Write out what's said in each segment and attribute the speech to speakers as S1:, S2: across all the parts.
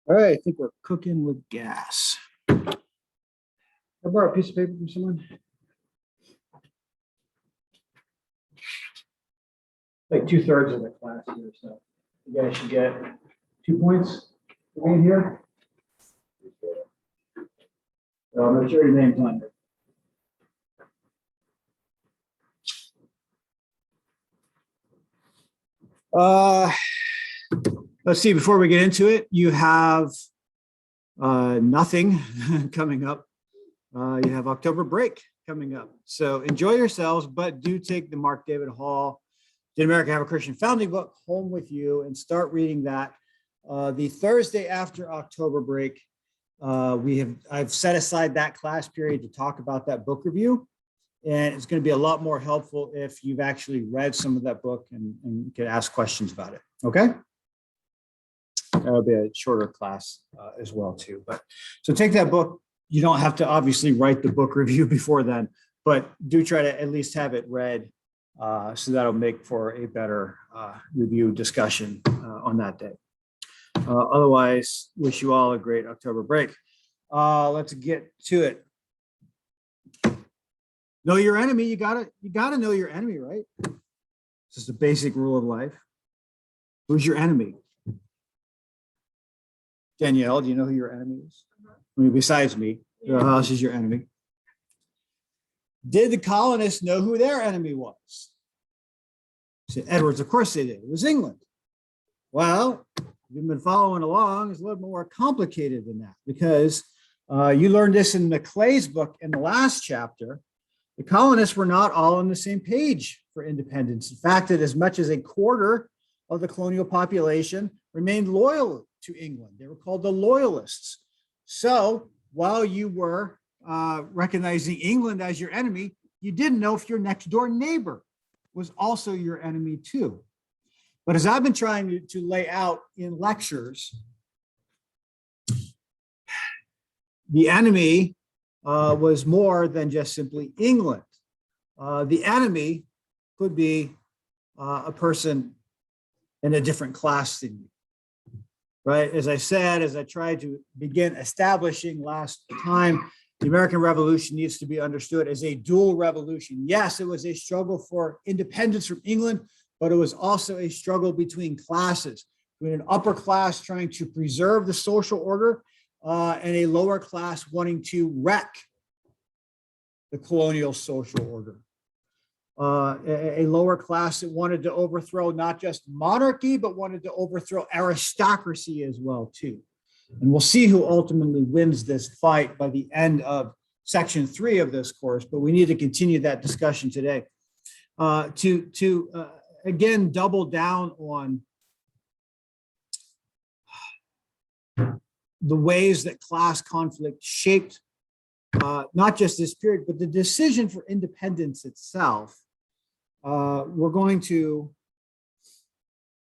S1: All right, I think we're cooking with gas. I borrow a piece of paper from someone. Like 2/3 of the class here, so you guys should get 2 points for being here. So make sure your name's on it. Let's see, before we get into it, you have nothing coming up. You have October break coming up. So enjoy yourselves, but do take the Mark David Hall, Did America Have a Christian Founding book home with you and start reading that. The Thursday after October break, I've set aside that class period to talk about that book review. And it's going to be a lot more helpful if you've actually read some of that book and can ask questions about it. Okay. That'll be a shorter class as well too. But so take that book. You don't have to obviously write the book review before then, but do try to at least have it read. So that'll make for a better review discussion on that day. Otherwise, wish you all a great October break. Let's get to it. Know your enemy. You gotta know your enemy, right? It's just a basic rule of life. Who's your enemy? Danielle, do you know who your enemy is? I mean, besides me, who else is your enemy? Did the colonists know who their enemy was? Said Edwards, of course they did. It was England. Well, you've been following along. It's a little more complicated than that because you learned this in Maclay's book in the last chapter. The colonists were not all on the same page for independence. In fact, that as much as a quarter of the colonial population remained loyal to England. They were called the Loyalists. So while you were recognizing England as your enemy, you didn't know if your next door neighbor was also your enemy too. But as I've been trying to lay out in lectures, the enemy was more than just simply England. The enemy could be a person in a different class than you, right? As I said, as I tried to begin establishing last time, the American Revolution needs to be understood as a dual revolution. Yes, it was a struggle for independence from England, but it was also a struggle between classes, between an upper class trying to preserve the social order and a lower class wanting to wreck the colonial social order. A lower class that wanted to overthrow not just monarchy, but wanted to overthrow aristocracy as well too. And we'll see who ultimately wins this fight by the end of section 3 of this course, but we need to continue that discussion today. To again, double down on the ways that class conflict shaped not just this period, but the decision for independence itself. We're going to,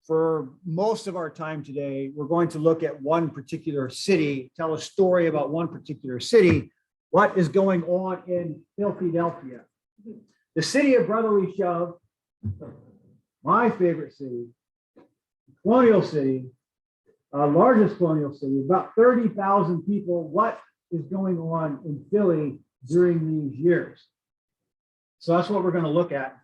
S1: for most of our time today, we're going to look at one particular city, tell a story about one particular city, what is going on in Philadelphia. The city of brotherly shove, my favorite city, colonial city, largest colonial city, about 30,000 people. What is going on in Philly during these years? So that's what we're going to look at.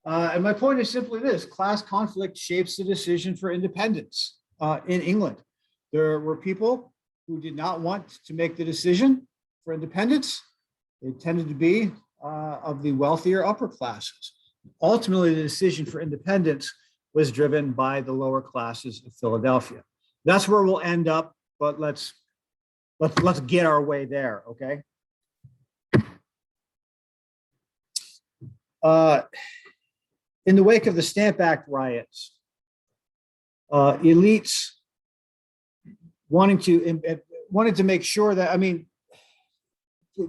S1: And my point is simply this: class conflict shapes the decision for independence in England. There were people who did not want to make the decision for independence. They tended to be of the wealthier upper classes. Ultimately, the decision for independence was driven by the lower classes of Philadelphia. That's where we'll end up, but let's get our way there, okay? In the wake of the Stamp Act riots, elites wanted to make sure that, I mean, they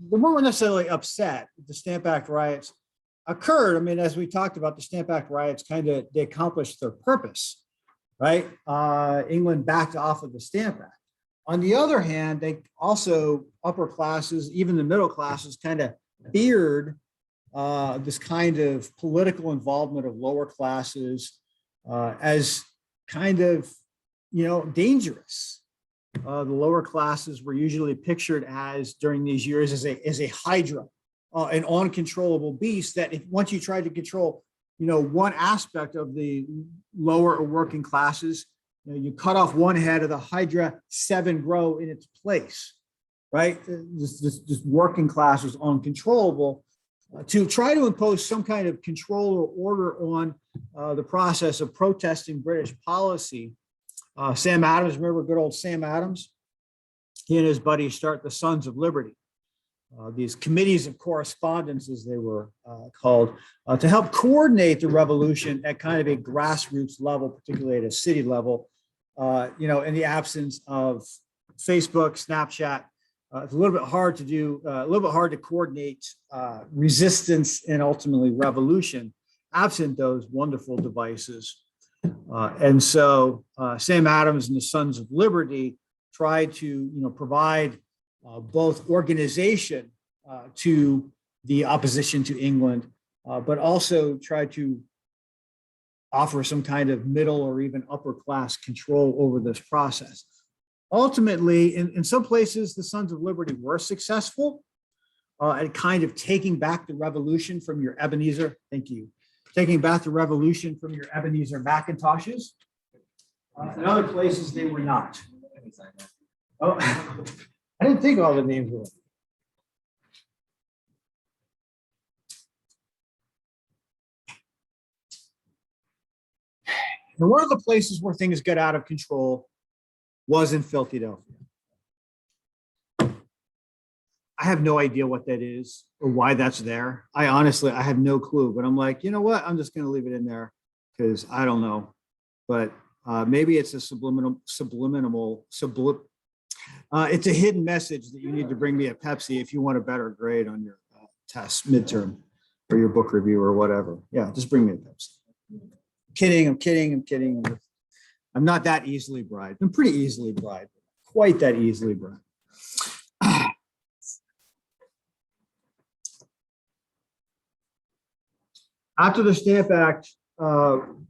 S1: weren't necessarily upset that the Stamp Act riots occurred. I mean, as we talked about, the Stamp Act riots they accomplished their purpose, right? England backed off of the Stamp Act. On the other hand, they also, upper classes, even the middle classes, kind of feared this kind of political involvement of lower classes as kind of, dangerous. The lower classes were usually pictured as during these years as a hydra, an uncontrollable beast that if once you tried to control, one aspect of the lower or working classes, you cut off one head of the hydra, 7 grow in its place, right? This working class was uncontrollable. To try to impose some kind of control or order on the process of protesting British policy. Sam Adams, remember good old Sam Adams? He and his buddies start the Sons of Liberty, these committees of correspondence, as they were called, to help coordinate the revolution at kind of a grassroots level, particularly at a city level, in the absence of Facebook, Snapchat. It's a little bit hard to do, a little bit hard to coordinate resistance and ultimately revolution absent those wonderful devices. And so Sam Adams and the Sons of Liberty tried to, provide both organization to the opposition to England, but also tried to offer some kind of middle or even upper class control over this process. Ultimately, in some places, the Sons of Liberty were successful at kind of taking back the revolution from your Ebenezer. Thank you. Taking back the revolution from your Ebenezer Macintoshes. In other places, they were not. Oh, I didn't think all the names were. And one of the places where things got out of control was in Philadelphia. I have no idea what that is or why that's there. I have no clue, but I'm like, you know what? I'm just going to leave it in there because I don't know. But maybe it's a it's a hidden message that you need to bring me a Pepsi if you want a better grade on your test midterm or your book review or whatever. Yeah, just bring me a Pepsi. I'm kidding. I'm not that easily bribed. I'm pretty easily bribed, quite that easily bribed. After the Stamp Act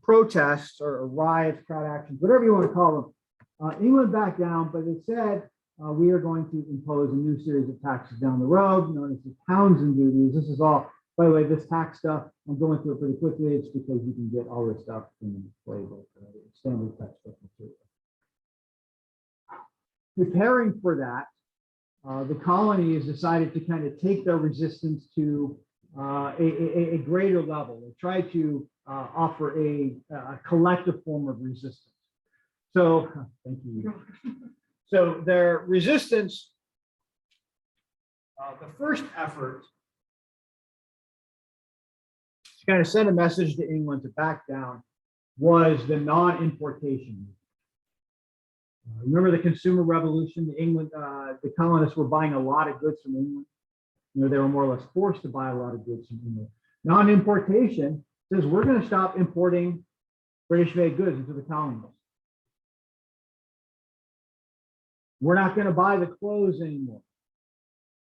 S1: protests or riots, crowd actions, whatever you want to call them, England backed down, but it said we are going to impose a new series of taxes down the road, known as the Townsend duties. This is all, by the way, this tax stuff, I'm going through it pretty quickly. It's because you can get all this stuff in the playbook, standard textbook material. Preparing for that, the colonies decided to kind of take their resistance to a greater level. They tried to offer a collective form of resistance. So, thank you. So their resistance, the first effort to kind of send a message to England to back down was the non-importation. Remember the Consumer Revolution? The colonists were buying a lot of goods from England. They were more or less forced to buy a lot of goods from England. Non-importation says we're going to stop importing British-made goods into the colonies. We're not going to buy the clothes anymore.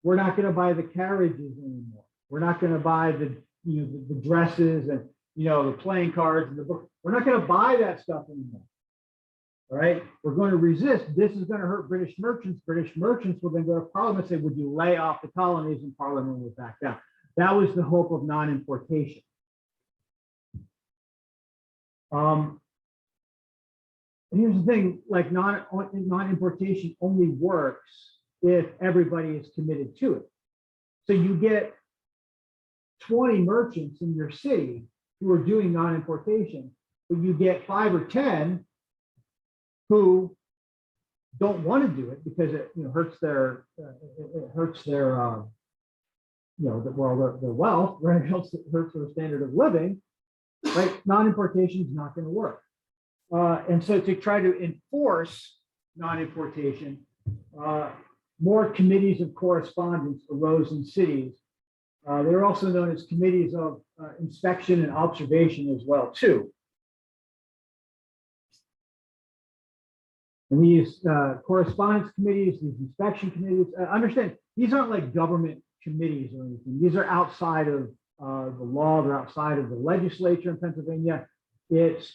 S1: We're not going to buy the carriages anymore. We're not going to buy the dresses and the playing cards and the book. We're not going to buy that stuff anymore. All right, we're going to resist. This is going to hurt British merchants. British merchants will then go to Parliament and say, would you lay off the colonies? And Parliament would back down. That was the hope of non-importation. Here's the thing, like non-importation only works if everybody is committed to it. So you get 20 merchants in your city who are doing non-importation, but you get 5 or 10 who don't want to do it because it hurts their their wealth, right? It hurts their standard of living, right? Non-importation is not going to work. And so to try to enforce non-importation, more committees of correspondence arose in cities. They were also known as committees of inspection and observation as well, too. And these correspondence committees, these inspection committees, understand, these aren't like government committees or anything. These are outside of the law. They're outside of the legislature in Pennsylvania. It's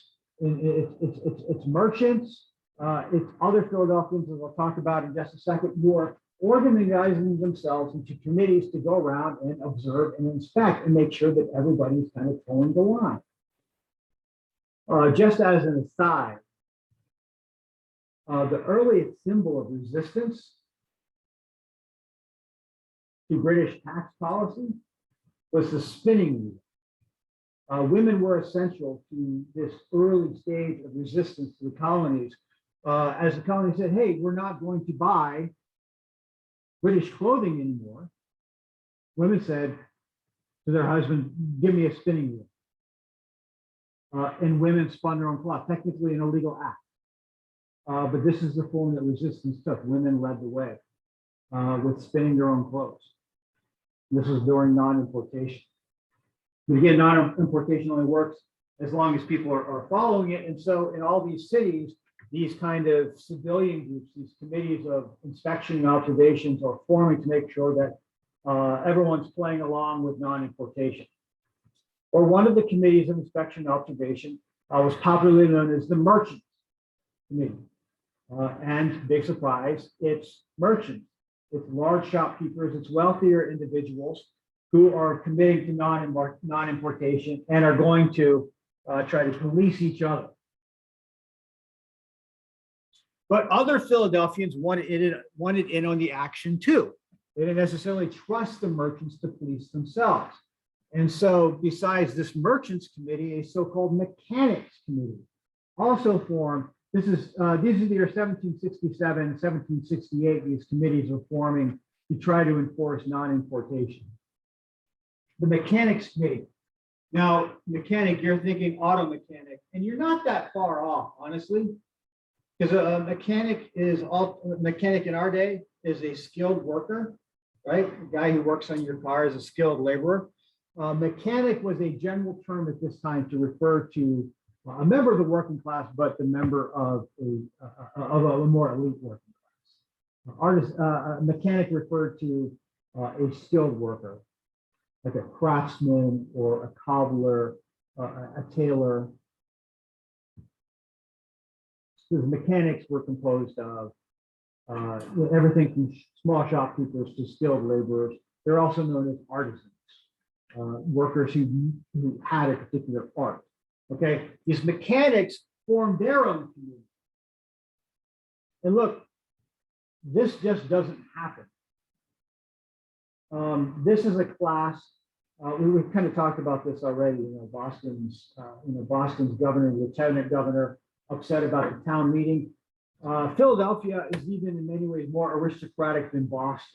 S1: merchants. It's other Philadelphians, as we'll talk about in just a second, who are organizing themselves into committees to go around and observe and inspect and make sure that everybody's kind of towing the line. Just as an aside, the earliest symbol of resistance to British tax policy was the spinning wheel. Women were essential to this early stage of resistance to the colonies. As the colonies said, hey, we're not going to buy British clothing anymore. Women said to their husband, give me a spinning wheel. And women spun their own cloth, technically an illegal act. But this is the form that resistance took. Women led the way with spinning their own clothes. This was during non-importation. But again, non-importation only works as long as people are following it. And so in all these cities, these kind of civilian groups, these committees of inspection and observations are forming to make sure that everyone's playing along with non-importation. Or one of the committees of inspection and observation was popularly known as the Merchants Committee. And big surprise, it's merchants, it's large shopkeepers, it's wealthier individuals who are committing to non-importation and are going to try to police each other. But other Philadelphians wanted in on the action too. They didn't necessarily trust the merchants to police themselves. And so besides this merchants committee, a so-called mechanics committee also formed. These are the year 1767, 1768, these committees were forming to try to enforce non-importation. The mechanics committee. Now, mechanic, you're thinking auto mechanic, and you're not that far off, honestly. Because a mechanic in our day is a skilled worker, right? The guy who works on your car is a skilled laborer. Mechanic was a general term at this time to refer to a member of the working class, but the member of a more elite working class. Mechanic referred to a skilled worker, like a craftsman or a cobbler, a tailor. The mechanics were composed of everything from small shopkeepers to skilled laborers. They're also known as artisans, workers who had a particular art. Okay, these mechanics formed their own community. And look, this just doesn't happen. This is a class. We've kind of talked about this already. Boston's governor, lieutenant governor, upset about the town meeting. Philadelphia is even in many ways more aristocratic than Boston,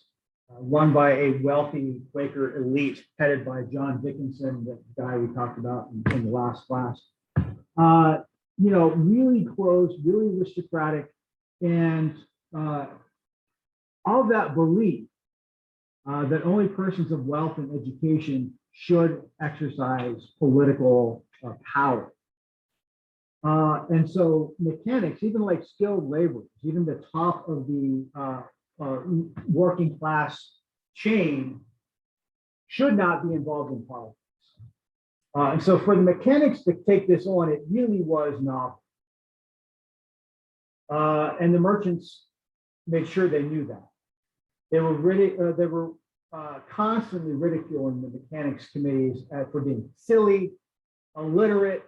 S1: run by a wealthy Quaker elite headed by John Dickinson, the guy we talked about in the last class. Really close, really aristocratic, and all that belief that only persons of wealth and education should exercise political power. And so mechanics, even like skilled laborers, even the top of the working class chain, should not be involved in politics. And so for the mechanics to take this on, it really was novel. And the merchants made sure they knew that. They were constantly ridiculing the mechanics committees for being silly, illiterate,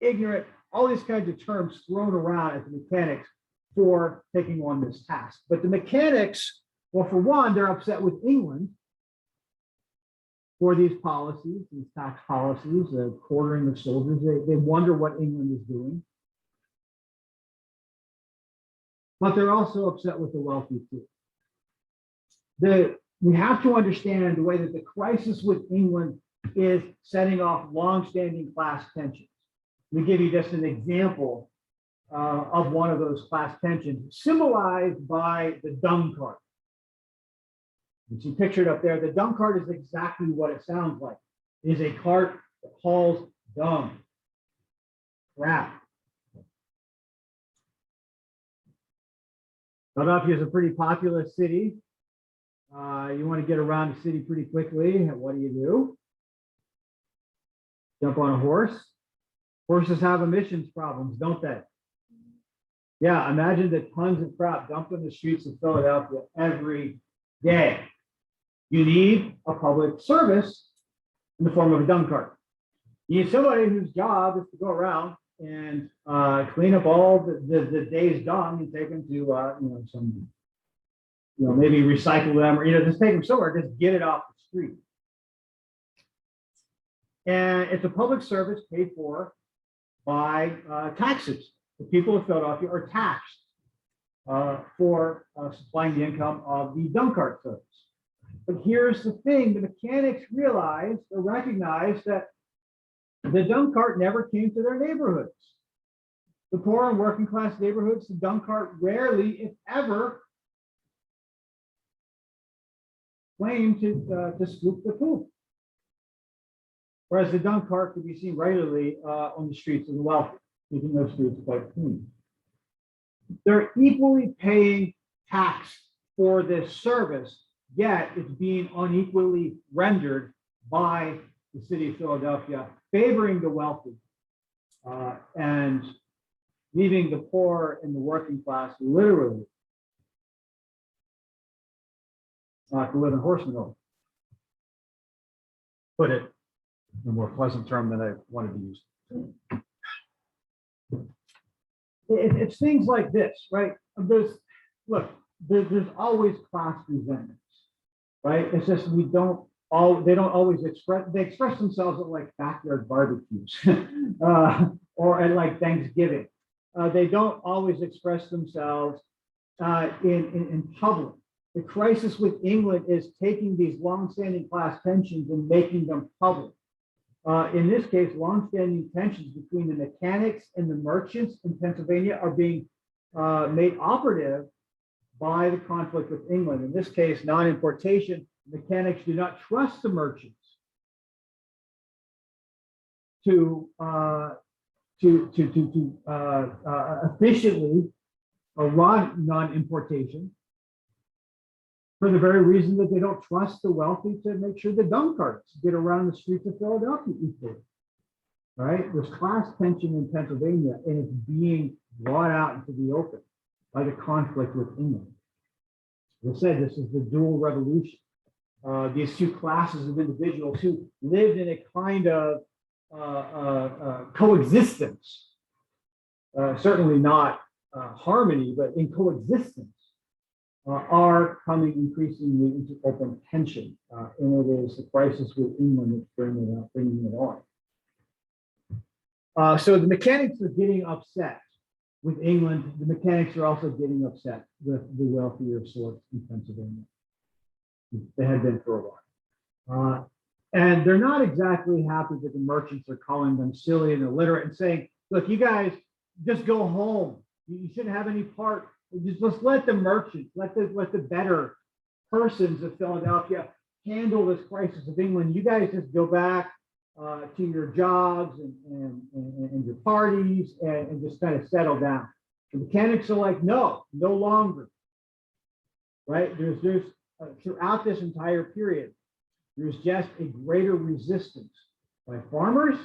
S1: ignorant, all these kinds of terms thrown around at the mechanics for taking on this task. But the mechanics, well, for one, they're upset with England for these policies, these tax policies, quartering of soldiers. They wonder what England is doing. But they're also upset with the wealthy too. We have to understand the way that the crisis with England is setting off long-standing class tensions. Let me give you just an example of one of those class tensions, symbolized by the dung cart. You see pictured up there, the dung cart is exactly what it sounds like. It is a cart that hauls dung, crap. Philadelphia is a pretty populous city. You want to get around the city pretty quickly. What do? Jump on a horse. Horses have emissions problems, don't they? Yeah, imagine the tons of crap dumped in the streets of Philadelphia every day. You need a public service in the form of a dump cart. You need somebody whose job is to go around and clean up all the day's dung and take them to maybe recycle them, or just take them somewhere, just get it off the street. And it's a public service paid for by taxes. The people of Philadelphia are taxed for supplying the income of the dump cart service. But here's the thing: the mechanics realized or recognized that the dump cart never came to their neighborhoods. The poor and working class neighborhoods, the dump cart rarely, if ever, claimed to scoop the poop. Whereas the dump cart could be seen regularly on the streets of the wealthy, keeping those streets quite clean. They're equally paying tax for this service, yet it's being unequally rendered by the city of Philadelphia, favoring the wealthy and leaving the poor and the working class literally to live in horse manure. Put it in a more pleasant term than I wanted to use. It's things like this, right? There's always class resentments, right? It's just they don't always express themselves at like backyard barbecues or at like Thanksgiving. They don't always express themselves in public. The crisis with England is taking these longstanding class tensions and making them public. In this case, longstanding tensions between the mechanics and the merchants in Pennsylvania are being made operative by the conflict with England. In this case, non-importation, mechanics do not trust the merchants to efficiently run non-importation, for the very reason that they don't trust the wealthy to make sure the dump carts get around the streets of Philadelphia equally. Right? There's class tension in Pennsylvania, and it's being brought out into the open by the conflict with England. As I said, this is the dual revolution. These two classes of individuals who lived in a kind of coexistence, certainly not harmony, but in coexistence, are coming increasingly into open tension, and it is the crisis with England that's bringing it on. So the mechanics are getting upset with England. The mechanics are also getting upset with the wealthier sorts in Pennsylvania. They had been for a while. And they're not exactly happy that the merchants are calling them silly and illiterate and saying, look, you guys just go home. You shouldn't have any part. Just let the merchants, let the better persons of Philadelphia handle this crisis of England. You guys just go back to your jobs and your parties and just kind of settle down. The mechanics are like, no longer. Right? There's throughout this entire period, there's just a greater resistance by farmers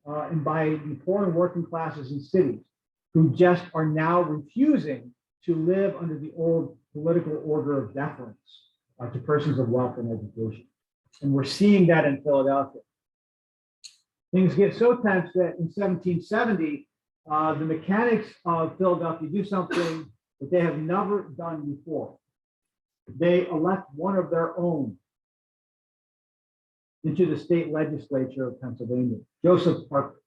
S1: and by the poor and working classes in cities, who just are now refusing to live under the old political order of deference to persons of wealth and education. And we're seeing that in Philadelphia. Things get so tense that in 1770, the mechanics of Philadelphia do something that they have never done before. They elect one of their own into the state legislature of Pennsylvania, Joseph Parker.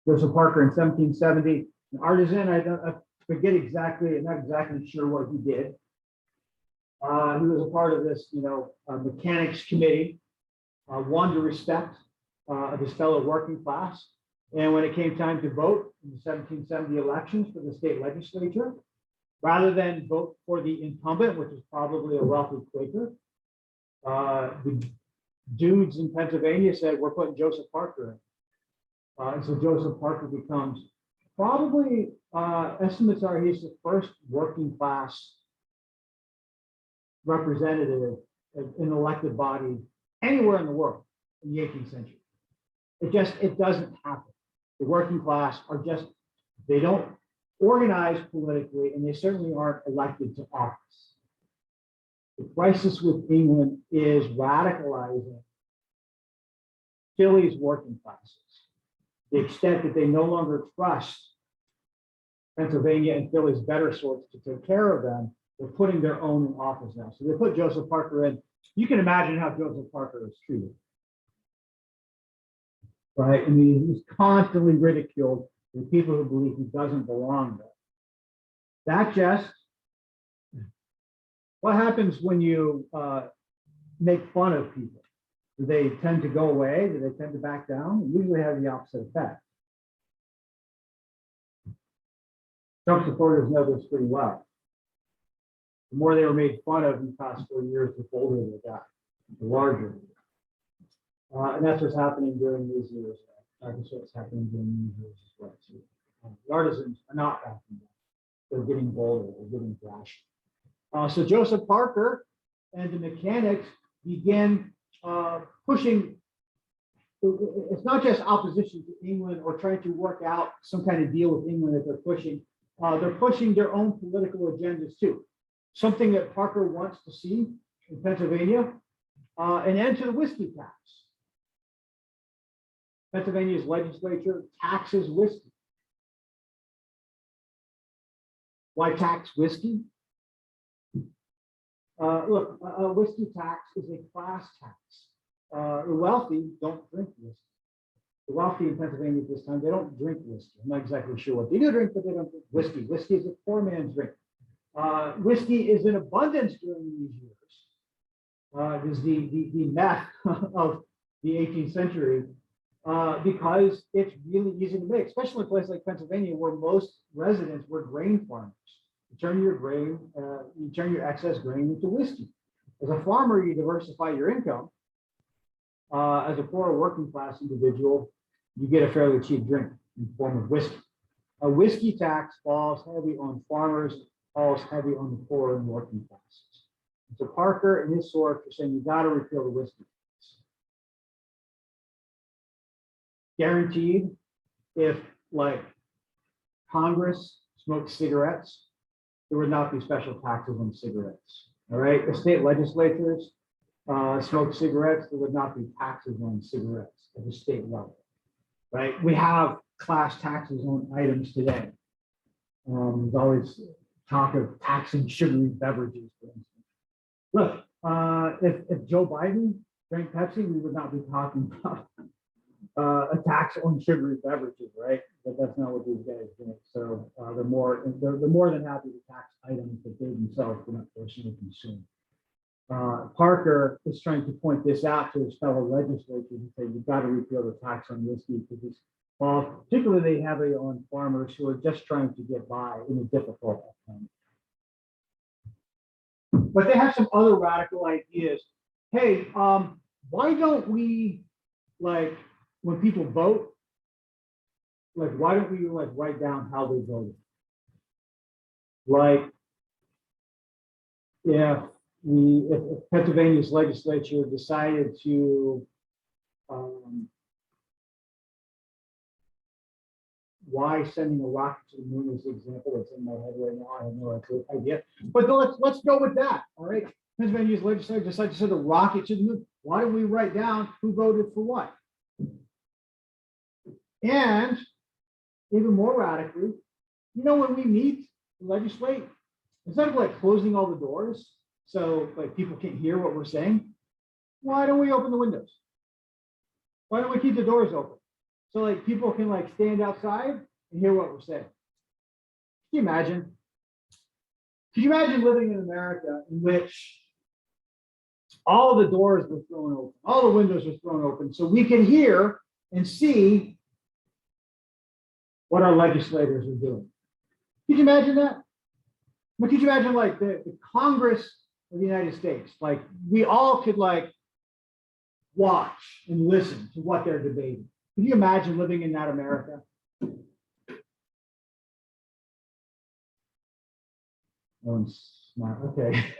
S1: Joseph Parker in 1770, an artisan. I forget exactly, I'm not exactly sure what he did. He was a part of this, mechanics committee, won the respect of his fellow working class. And when it came time to vote in the 1770 elections for the state legislature, rather than vote for the incumbent, which is probably a wealthy Quaker, the dudes in Pennsylvania said, we're putting Joseph Parker in. And so Joseph Parker becomes probably, estimates are he's the first working class representative in an elected body anywhere in the world in the 18th century. It doesn't happen. The working class are just, they don't organize politically, and they certainly aren't elected to office. The crisis with England is radicalizing Philly's working classes, to the extent that they no longer trust Pennsylvania and Philly's better sorts to take care of them. They're putting their own in office now. So they put Joseph Parker in. You can imagine how Joseph Parker is treated. Right? I mean, he's constantly ridiculed with people who believe he doesn't belong there. That just, what happens when you make fun of people? Do they tend to go away? Do they tend to back down? It usually has the opposite effect. Trump supporters know this pretty well. The more they were made fun of in the past 4 years, the bolder they got, the larger. And that's what's happening during these years. That's what's happening during these years as well. So, the artisans are not backing down. They're getting bolder. They're getting brash. So Joseph Parker and the mechanics begin pushing. It's not just opposition to England or trying to work out some kind of deal with England that they're pushing. They're pushing their own political agendas too. Something that Parker wants to see in Pennsylvania, an end to the whiskey tax. Pennsylvania's legislature taxes whiskey. Why tax whiskey? Look, a whiskey tax is a class tax. The wealthy don't drink whiskey. The wealthy in Pennsylvania at this time, they don't drink whiskey. I'm not exactly sure what they do drink, but they don't drink whiskey. Whiskey is a poor man's drink. Whiskey is in abundance during these years. It is the meth of the 18th century because it's really easy to make, especially in a place like Pennsylvania where most residents were grain farmers. You turn your grain, you turn your excess grain into whiskey. As a farmer, you diversify your income. As a poor working class individual, you get a fairly cheap drink in the form of whiskey. A whiskey tax falls heavy on farmers, falls heavy on the poor and working classes. So Parker and his sort are saying you got to repeal the whiskey tax. Guaranteed, if like Congress smoked cigarettes, there would not be special taxes on cigarettes. All right, the state legislatures smoke cigarettes, there would not be taxes on cigarettes at the state level. Right? We have class taxes on items today. There's always talk of taxing sugary beverages, for instance. Look, if Joe Biden drank Pepsi, we would not be talking about a tax on sugary beverages, right? But that's not what these guys drink. So they're more than happy to tax items that they themselves do not personally consume. Parker is trying to point this out to his fellow legislators and say, you've got to repeal the tax on whiskey because particularly heavy on farmers who are just trying to get by in a difficult time. But they have some other radical ideas. Hey, why don't we, like, when people vote, like, why don't we like write down how they voted? Like, if Pennsylvania's legislature decided to why sending a rocket to the moon is the example that's in my head right now. I have no idea. But let's go with that. All right. Pennsylvania's legislature decided to send a rocket to the moon. Why do we write down who voted for what? And even more radically, when we meet, legislate, instead of like closing all the doors so like people can't hear what we're saying, why don't we open the windows? Why don't we keep the doors open? So like people can like stand outside and hear what we're saying. Can you imagine? Could you imagine living in America in which all the doors were thrown open, all the windows were thrown open, so we can hear and see what our legislators are doing? Could you imagine that? But could you imagine like the Congress of the United States? Like we all could like watch and listen to what they're debating. Could you imagine living in that America? Oh, smart. Okay.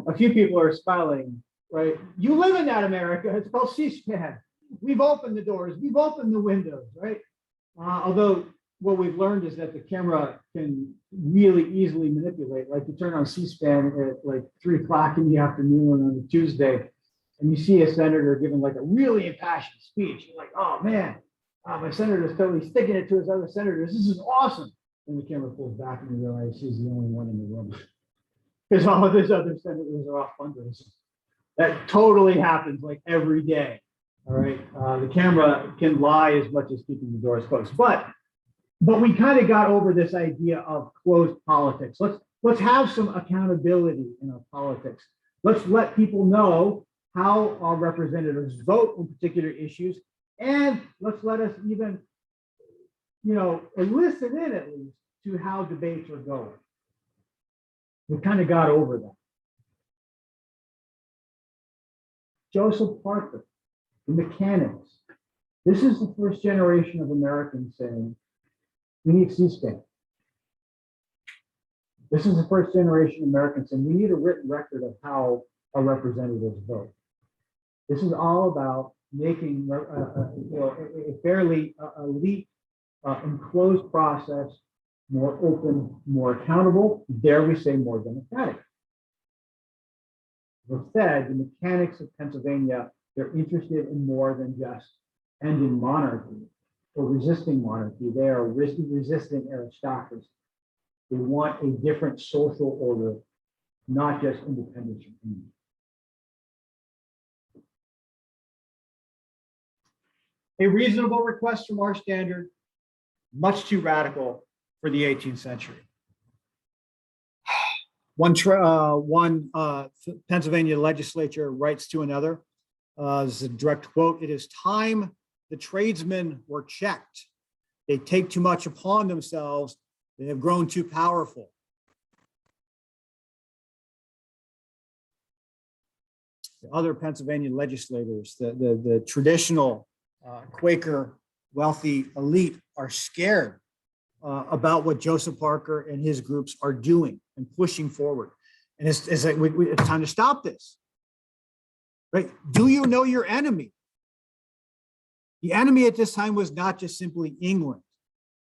S1: A few people are smiling, right? You live in that America. It's called C-SPAN. we've opened the doors, we've opened the windows, right? Although what we've learned is that the camera can really easily manipulate. Like you turn on C-SPAN at like 3 o'clock in the afternoon on a Tuesday, and you see a senator giving like a really impassioned speech. You're like, oh man, my senator is totally sticking it to his other senators. This is awesome. And the camera pulls back and you realize he's the only one in the room because all of his other senators are off fundraising. That totally happens like every day. All right. The camera can lie as much as keeping the doors closed, but we kind of got over this idea of closed politics. Let's have some accountability in our politics. Let's let people know how our representatives vote on particular issues, and let's let us even, listen in at least to how debates are going. We kind of got over that. Joseph Parker, the mechanics. This is the first generation of Americans saying, we need C-SPAN. This is the first generation of Americans saying, we need a written record of how our representatives vote. This is all about making a fairly elite, enclosed process more open, more accountable, dare we say more democratic. As I said, the mechanics of Pennsylvania, they're interested in more than just ending monarchy or resisting monarchy. They are resisting aristocracy. They want a different social order, not just independence from England. A reasonable request from our standard, much too radical for the 18th century. One Pennsylvania legislature writes to another, this is a direct quote, "It is time the tradesmen were checked. They take too much upon themselves. They have grown too powerful." The other Pennsylvania legislators, the traditional Quaker wealthy elite, are scared about what Joseph Parker and his groups are doing and pushing forward. And it's like, it's time to stop this, right? Do you know your enemy? The enemy at this time was not just simply England.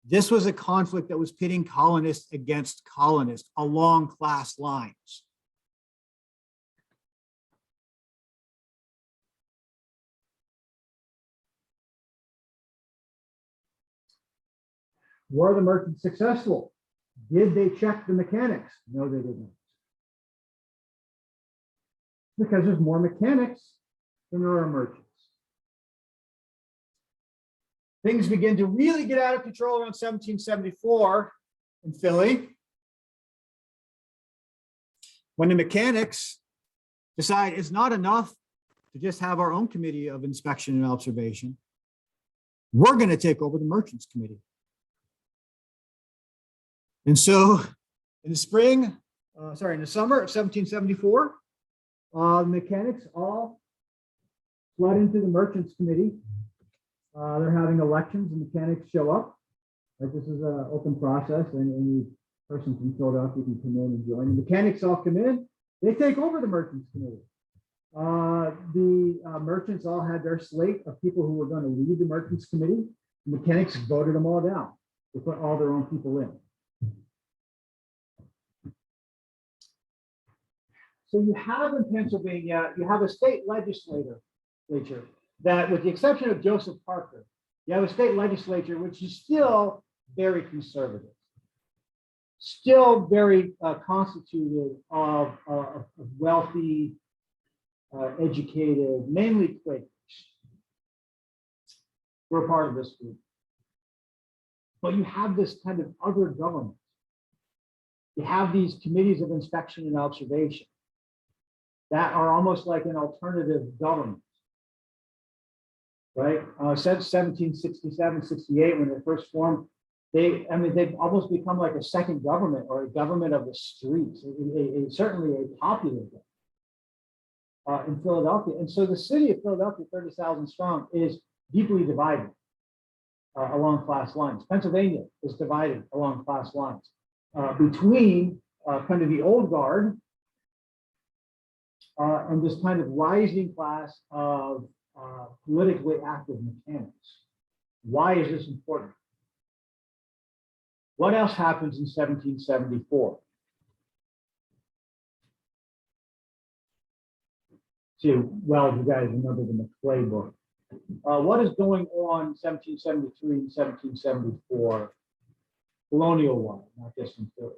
S1: This was a conflict that was pitting colonists against colonists along class lines. Were the merchants successful? Did they check the mechanics? No, they didn't. Because there's more mechanics than there are merchants. Things begin to really get out of control around 1774 in Philly, when the mechanics decide it's not enough to just have our own committee of inspection and observation. We're going to take over the merchants committee. And so in the summer of 1774, the mechanics all flood into the merchants committee. They're having elections, and mechanics show up. Right? This is an open process, and any person from Philadelphia can come in and join. The mechanics all come in. They take over the merchants committee. The merchants all had their slate of people who were going to lead the merchants committee. The mechanics voted them all down. They put all their own people in. So you have in Pennsylvania, you have a state legislature that, with the exception of Joseph Parker, you have a state legislature which is still very conservative, still very constituted of wealthy, educated, mainly Quakers. We're part of this group. But you have this kind of other government. You have these committees of inspection and observation that are almost like an alternative government, right? Since 1767, 68, when they first formed, they've almost become like a second government, or a government of the streets, certainly a popular government in Philadelphia. And so the city of Philadelphia, 30,000 strong, is deeply divided along class lines. Pennsylvania is divided along class lines between kind of the old guard and this kind of rising class of politically active mechanics. Why is this important? What else happens in 1774? See, well, you guys remember the Maclay book. What is going on in 1773 and 1774, colonial-wise, not just in Philly?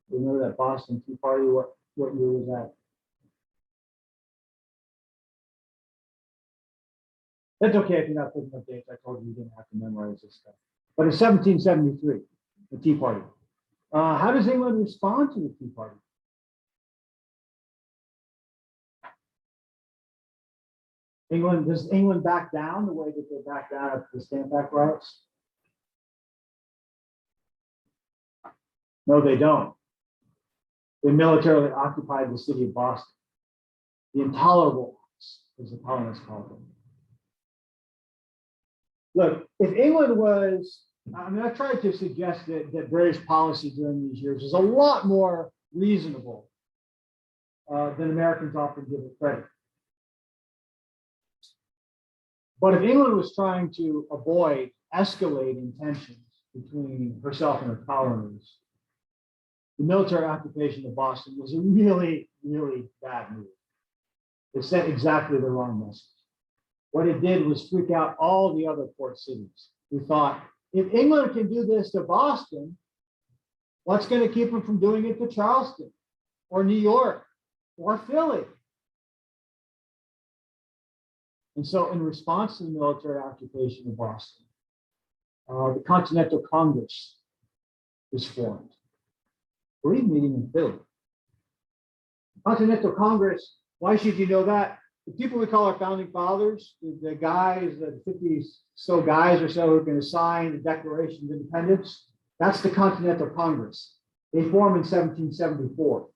S1: Remember that Boston Tea Party? What year was that? That's okay if you're not picking up dates. I told you you didn't have to memorize this stuff. But in 1773, the Tea Party. How does England respond to the Tea Party? Does England back down the way that they backed down at the Stamp Act riots? No, they don't. They militarily occupied the city of Boston. The intolerable, as the colonists called them. Look, if England was, I tried to suggest that British policy during these years is a lot more reasonable than Americans often give it credit. But if England was trying to avoid escalating tensions between herself and her colonies, the military occupation of Boston was a really, really bad move. It sent exactly the wrong message. What it did was freak out all the other port cities who thought, if England can do this to Boston, what's going to keep them from doing it to Charleston or New York or Philly? And so in response to the military occupation of Boston, the Continental Congress was formed. We're even meeting in Philly. Continental Congress, why should you know that? The people we call our founding fathers, the guys, the 50 so guys or so who are going to sign the Declaration of Independence, that's the Continental Congress. They formed in 1774.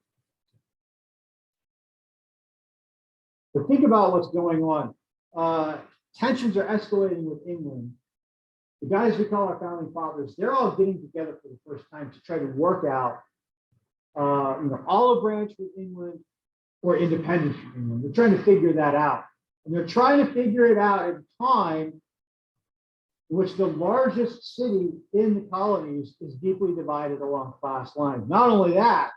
S1: But think about what's going on. Tensions are escalating with England. The guys we call our founding fathers, they're all getting together for the first time to try to work out, olive branch with England or independence from England. They're trying to figure that out. And they're trying to figure it out at a time in which the largest city in the colonies is deeply divided along class lines. Not only that,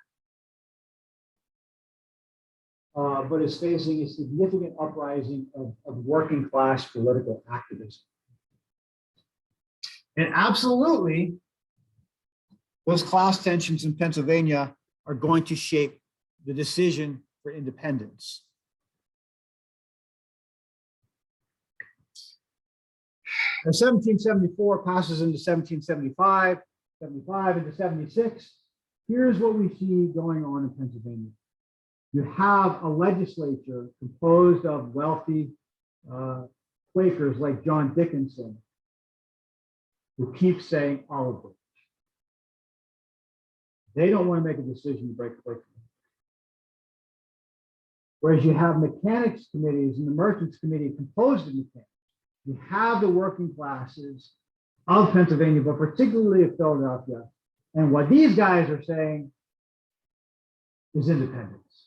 S1: but is facing a significant uprising of working class political activism. And absolutely, those class tensions in Pennsylvania are going to shape the decision for independence. As 1774 passes into 1775, 75 into 76, here's what we see going on in Pennsylvania. You have a legislature composed of wealthy Quakers like John Dickinson, who keeps saying olive branch. They don't want to make a decision to break away from it. Whereas you have mechanics committees and the merchants committee composed of mechanics. You have the working classes of Pennsylvania, but particularly of Philadelphia. And what these guys are saying is independence.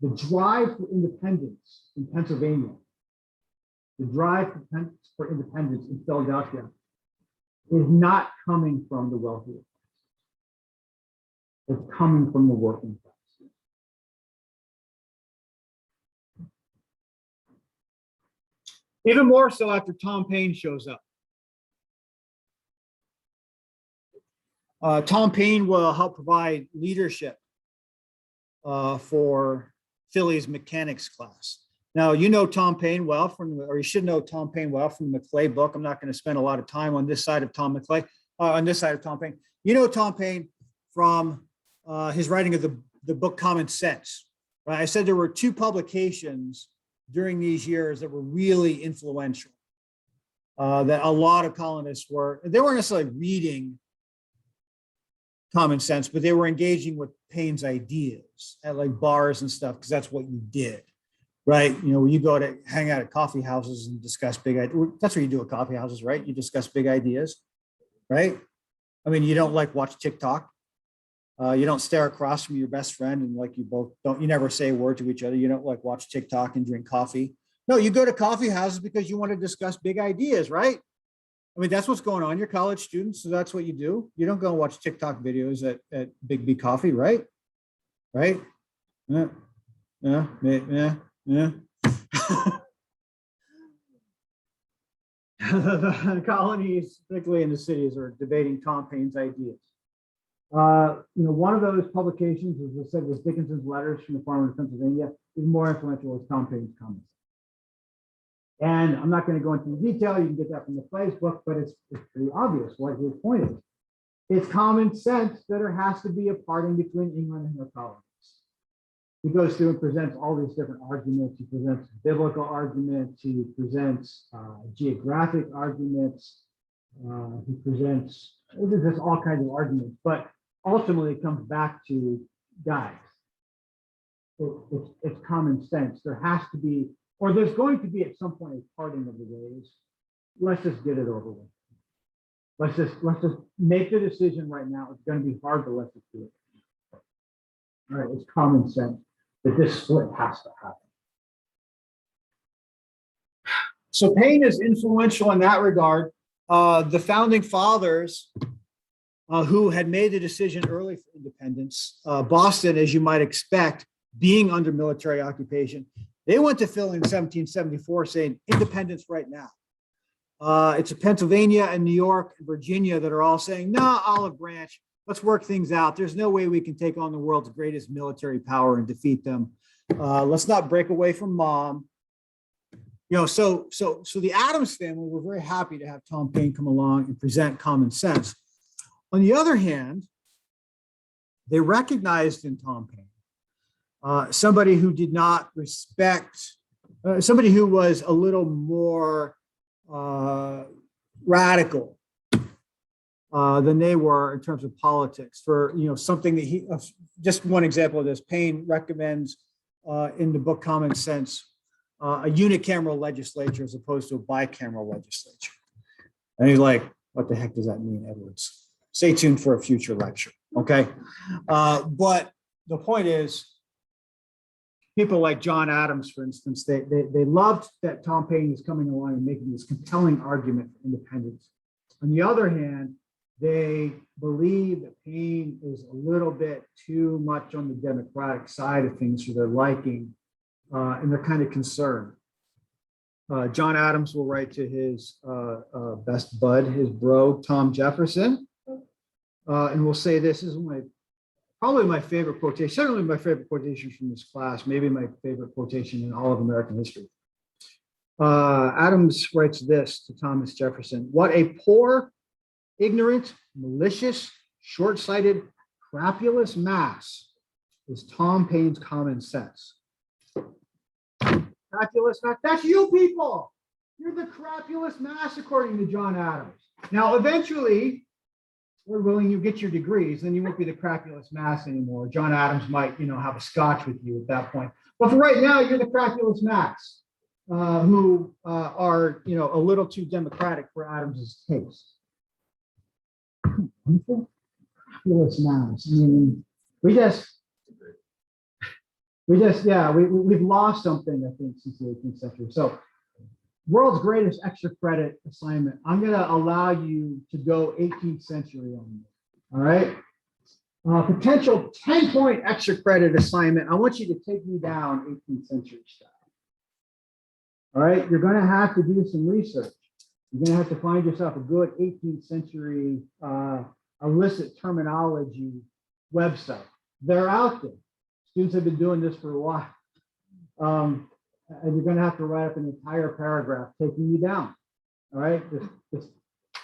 S1: The drive for independence in Pennsylvania, the drive for independence in Philadelphia is not coming from the wealthy. It's coming from the working class. Even more so after Tom Paine shows up. Tom Paine will help provide leadership for Philly's mechanics class. Now, you know Tom Paine well or you should know Tom Paine well from the Maclay book. I'm not going to spend a lot of time on this side of Tom Maclay, on this side of Tom Paine. You know Tom Paine from his writing of the book Common Sense. Right? I said there were two publications during these years that were really influential, that a lot of colonists they weren't necessarily reading Common Sense, but they were engaging with Paine's ideas at like bars and stuff, because that's what you did, right? You know, you go to hang out at coffee houses and discuss big ideas. That's what you do at coffee houses, right? You discuss big ideas, right? I mean, you don't like watch TikTok, You don't stare across from your best friend and like you both don't, you never say a word to each other. You don't like watch TikTok and drink coffee. No, you go to coffee houses because you want to discuss big ideas, right? I mean, that's what's going on. You're college students, so that's what you do. You don't go and watch TikTok videos at Big B Coffee, right? Right? Yeah, yeah, yeah, yeah. The colonies, particularly in the cities, are debating Tom Paine's ideas. One of those publications, as I said, was Dickinson's Letters from the Farmer of Pennsylvania. Even more influential was Tom Paine's comments. And I'm not going to go into the detail. You can get that from the Flays book, but it's pretty obvious what his point is. It's common sense that there has to be a parting between England and her colonies. He goes through and presents all these different arguments. He presents biblical arguments. He presents geographic arguments. He presents all kinds of arguments, but ultimately it comes back to, guys, it's common sense. There has to be, or there's going to be at some point a parting of the ways. Let's just get it over with. Let's just make the decision right now. It's going to be hard, but let's just do it. All right, it's common sense that this split has to happen. So Paine is influential in that regard. The founding fathers who had made the decision early for independence, Boston, as you might expect, being under military occupation, they went to Philly in 1774 saying independence right now. It's Pennsylvania and New York and Virginia that are all saying, no, Olive Branch, let's work things out. There's no way we can take on the world's greatest military power and defeat them. Let's not break away from mom. So the Adams family were very happy to have Tom Paine come along and present common sense. On the other hand, they recognized in Tom Paine somebody who did not respect, somebody who was a little more radical than they were in terms of politics. For something that he, just one example of this, Paine recommends in the book Common Sense a unicameral legislature as opposed to a bicameral legislature. And he's like, what the heck does that mean, Edwards? Stay tuned for a future lecture, okay? But the point is, people like John Adams, for instance, they loved that Tom Paine was coming along and making this compelling argument for independence. On the other hand, they believe that Paine is a little bit too much on the Democratic side of things for their liking, and they're kind of concerned. John Adams will write to his best bud, his bro, Tom Jefferson, and will say this is probably my favorite quotation, certainly my favorite quotation from this class, maybe my favorite quotation in all of American history. Adams writes this to Thomas Jefferson: "What a poor, ignorant, malicious, short-sighted, crapulous mass is Tom Paine's common sense." Crapulous mass, that's you people. You're the crapulous mass, according to John Adams. Now, eventually, when you get your degrees, then you won't be the crapulous mass anymore. John Adams might, have a scotch with you at that point. But for right now, you're the crapulous mass who are, a little too democratic for Adams's taste. Crapulous mass. I mean, we've lost something, I think, since the 18th century. So, world's greatest extra credit assignment. I'm going to allow you to go 18th century on me. All right. Potential 10-point extra credit assignment. I want you to take me down 18th century style. All right. You're going to have to do some research. You're going to have to find yourself a good 18th century illicit terminology website. They're out there. Students have been doing this for a while. And you're going to have to write up an entire paragraph taking you down. All right, just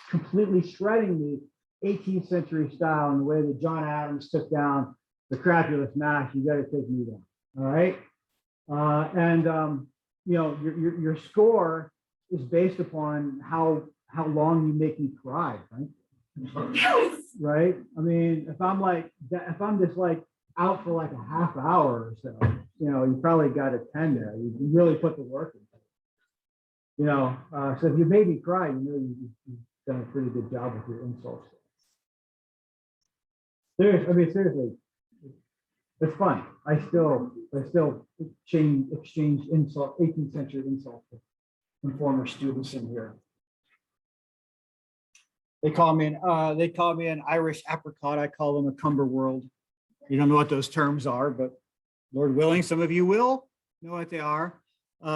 S1: completely shredding the 18th century style in the way that John Adams took down the crapulous mass. You got to take me down. All right, your score is based upon how long you make me cry, right? Right. I mean, if I'm just like out for like a half hour or so, you probably got a 10 there. You really put the work in. So if you made me cry, you've done a pretty good job with your insults. Seriously, it's fun. I still exchange insult, 18th century insults from former students in here. They call me an Irish apricot. I call them a cumberworld. You don't know what those terms are, but Lord willing, some of you will know what they are.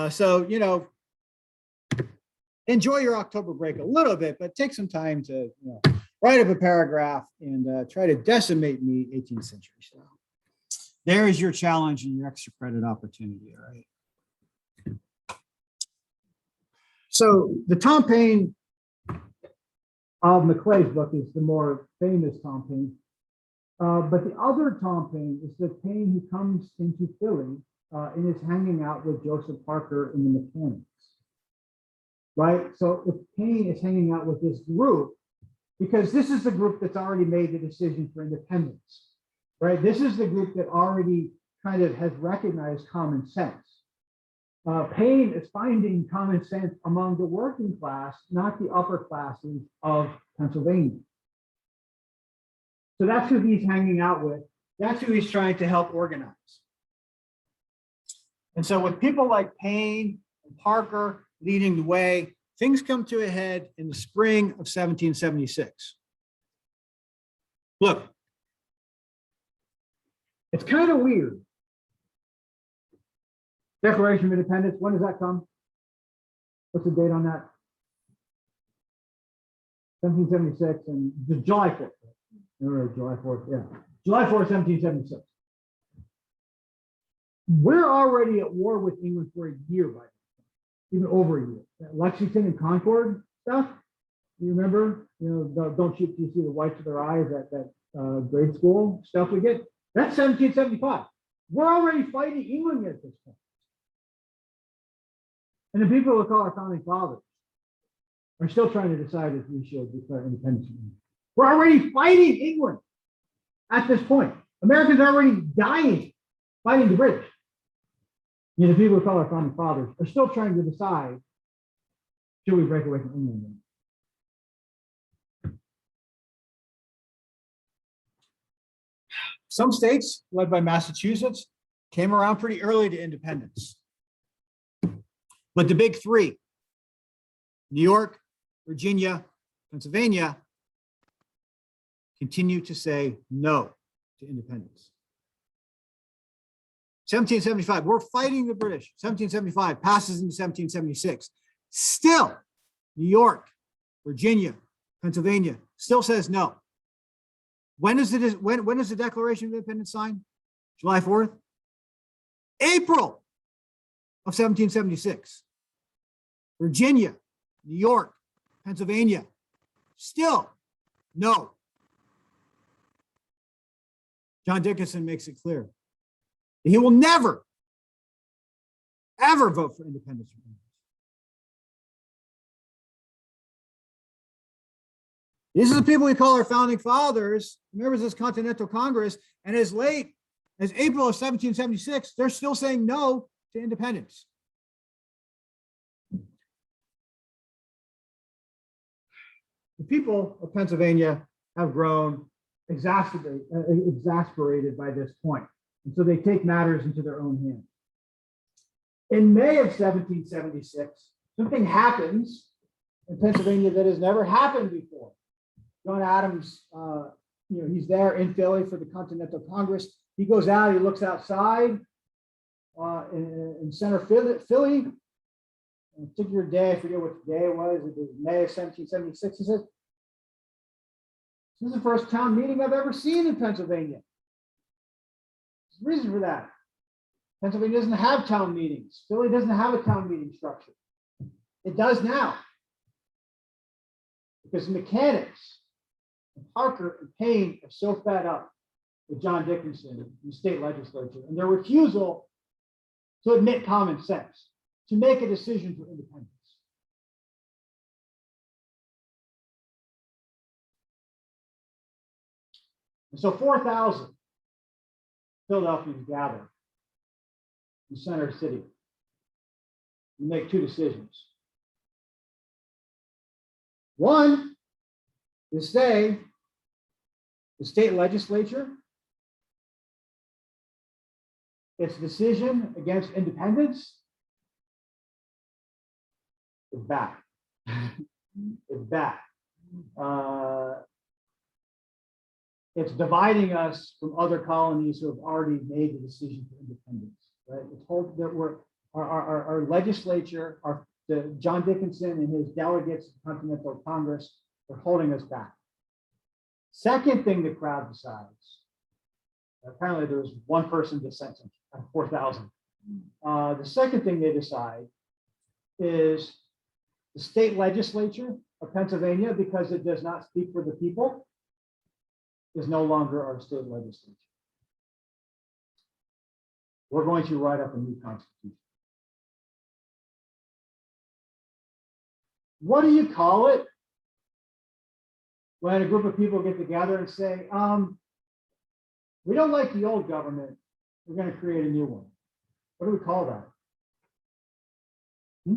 S1: So, enjoy your October break a little bit, but take some time to write up a paragraph and try to decimate me 18th century style. There is your challenge and your extra credit opportunity, all right? So the Tom Paine of Maclay's book is the more famous Tom Paine. But the other Tom Paine is the Paine who comes into Philly and is hanging out with Joseph Parker in the Mechanics. Right? So if Paine is hanging out with this group, because this is the group that's already made the decision for independence, right? This is the group that already kind of has recognized common sense. Paine is finding common sense among the working class, not the upper classes of Pennsylvania. So that's who he's hanging out with. That's who he's trying to help organize. And so with people like Paine and Parker leading the way, things come to a head in the spring of 1776. Look, it's kind of weird. Declaration of Independence, when does that come? What's the date on that? 1776 and July 4th. Or July 4th, yeah. July 4th, 1776. We're already at war with England for a year by now, even over a year. That Lexington and Concord stuff, you remember? Don't you see the whites of their eyes at that grade school stuff we get? That's 1775. We're already fighting England at this point. And the people who call our founding fathers are still trying to decide if we should declare independence. We're already fighting England at this point. Americans are already dying fighting the British. The people who call our founding fathers are still trying to decide, should we break away from England? Some states, led by Massachusetts, came around pretty early to independence. But the big three, New York, Virginia, Pennsylvania, continue to say no to independence. 1775, we're fighting the British. 1775 passes into 1776. Still, New York, Virginia, Pennsylvania still says no. When is the Declaration of Independence signed? July 4th? April of 1776. Virginia, New York, Pennsylvania, still no. John Dickinson makes it clear that he will never, ever vote for independence from England. These are the people we call our founding fathers, members of this Continental Congress, and as late as April of 1776, they're still saying no to independence. The people of Pennsylvania have grown exasperated by this point, and so they take matters into their own hands. In May of 1776, something happens in Pennsylvania that has never happened before. John Adams, he's there in Philly for the Continental Congress. He goes out, he looks outside in center Philly. On a particular day, I forget what day it was May of 1776. He says, "This is the first town meeting I've ever seen in Pennsylvania." There's a reason for that. Pennsylvania doesn't have town meetings. Philly doesn't have a town meeting structure. It does now. Because the mechanics, and Parker and Paine are so fed up with John Dickinson and the state legislature and their refusal to admit common sense, to make a decision for independence. And so 4,000 Philadelphians gather in Center City and make two decisions. One, to say The state legislature, its decision against independence is back. It's back. It's dividing us from other colonies who have already made the decision for independence. Right? It's told that our legislature, John Dickinson and his delegates to the Continental Congress are holding us back. Second thing the crowd decides. Apparently, there was one person dissenting out of 4,000. The second thing they decide is the state legislature of Pennsylvania, because it does not speak for the people, is no longer our state legislature. We're going to write up a new constitution. What do you call it when a group of people get together and say, we don't like the old government, we're going to create a new one? What do we call that?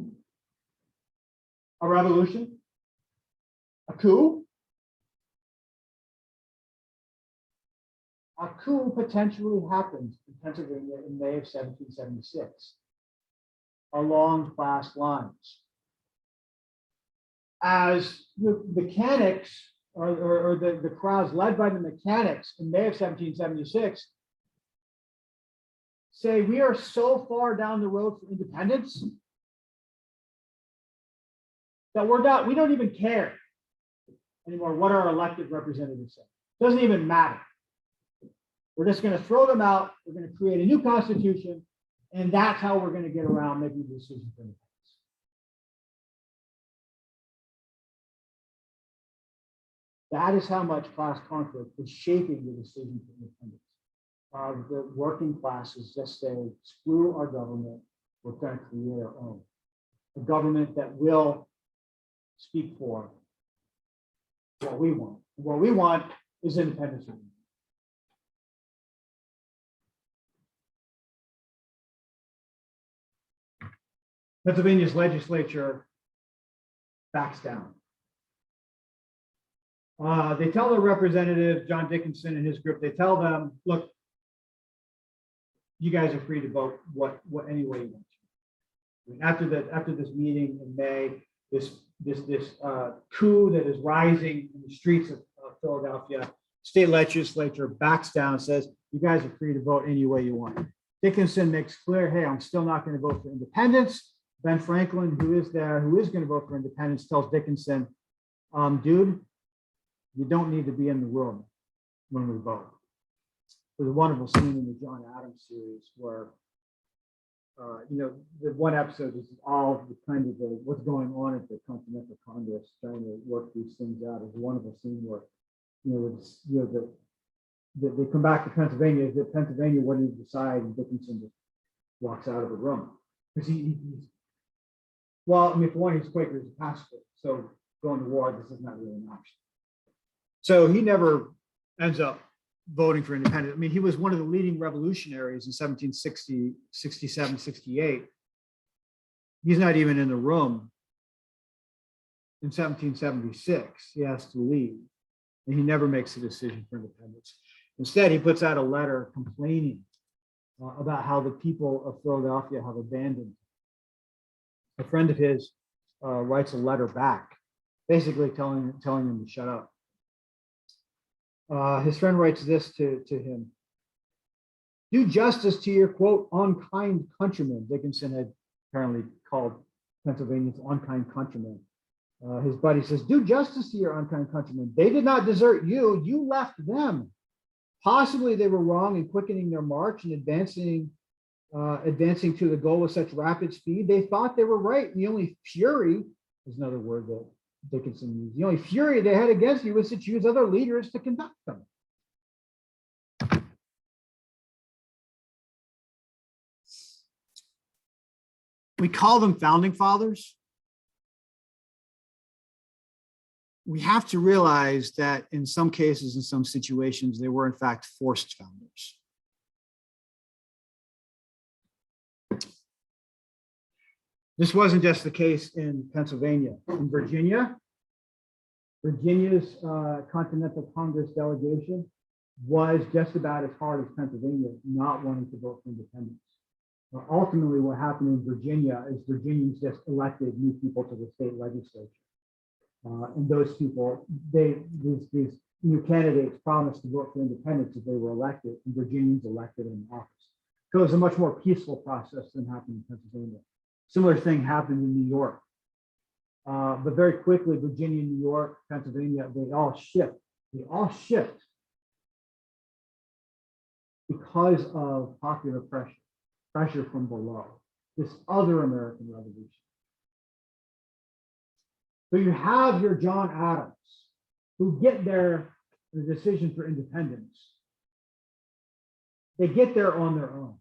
S1: A revolution? A coup? A coup potentially happened in Pennsylvania in May of 1776 along class lines. As the mechanics or the crowds led by the mechanics in May of 1776 say, we are so far down the road for independence that we don't even care anymore what our elected representatives say. It doesn't even matter. We're just going to throw them out. We're going to create a new constitution, and that's how we're going to get around making the decision for independence. That is how much class conflict is shaping the decision for independence. The working classes just say, screw our government, we're going to create our own. A government that will speak for what we want. What we want is independence. Pennsylvania's legislature backs down. They tell their representative, John Dickinson and his group, they tell them, look, you guys are free to vote what any way you want to. After this meeting in May, this coup that is rising in the streets of Philadelphia, state legislature backs down and says, you guys are free to vote any way you want. Dickinson makes clear, hey, I'm still not going to vote for independence. Ben Franklin, who is going to vote for independence, tells Dickinson, dude, you don't need to be in the room when we vote. There's a wonderful scene in the John Adams series where, the one episode is all the kind of what's going on at the Continental Congress, trying to work these things out. There's a wonderful scene where, they come back to Pennsylvania. That Pennsylvania, what do you decide? And Dickinson just walks out of the room because for one, he's Quaker, he's a pacifist, so going to war, this is not really an option. So he never ends up voting for independence. I mean, he was one of the leading revolutionaries in 1760, 67, 68. He's not even in the room in 1776. He has to leave, and he never makes a decision for independence. Instead, he puts out a letter complaining about how the people of Philadelphia have abandoned him. A friend of his writes a letter back, basically telling him to shut up. His friend writes this to him: do justice to your, quote, unkind countrymen. Dickinson had apparently called Pennsylvanians unkind countrymen. His buddy says, do justice to your unkind countrymen. They did not desert you, you left them. Possibly they were wrong in quickening their march and advancing to the goal with such rapid speed. They thought they were right. And the only fury is another word that Dickinson used. The only fury they had against you was to choose other leaders to conduct them. We call them founding fathers. We have to realize that in some cases, in some situations, they were in fact forced founders. This wasn't just the case in Pennsylvania. In Virginia, Virginia's Continental Congress delegation was just about as hard as Pennsylvania, not wanting to vote for independence. Ultimately, what happened in Virginia is Virginians just elected new people to the state legislature. And those people, these new candidates promised to vote for independence if they were elected, and Virginians elected in office. So it was a much more peaceful process than happened in Pennsylvania. Similar thing happened in New York. But very quickly, Virginia, New York, Pennsylvania, they all shift. They all shift because of popular pressure from below, this other American Revolution. So you have your John Adams, who get there, the decision for independence. They get there on their own.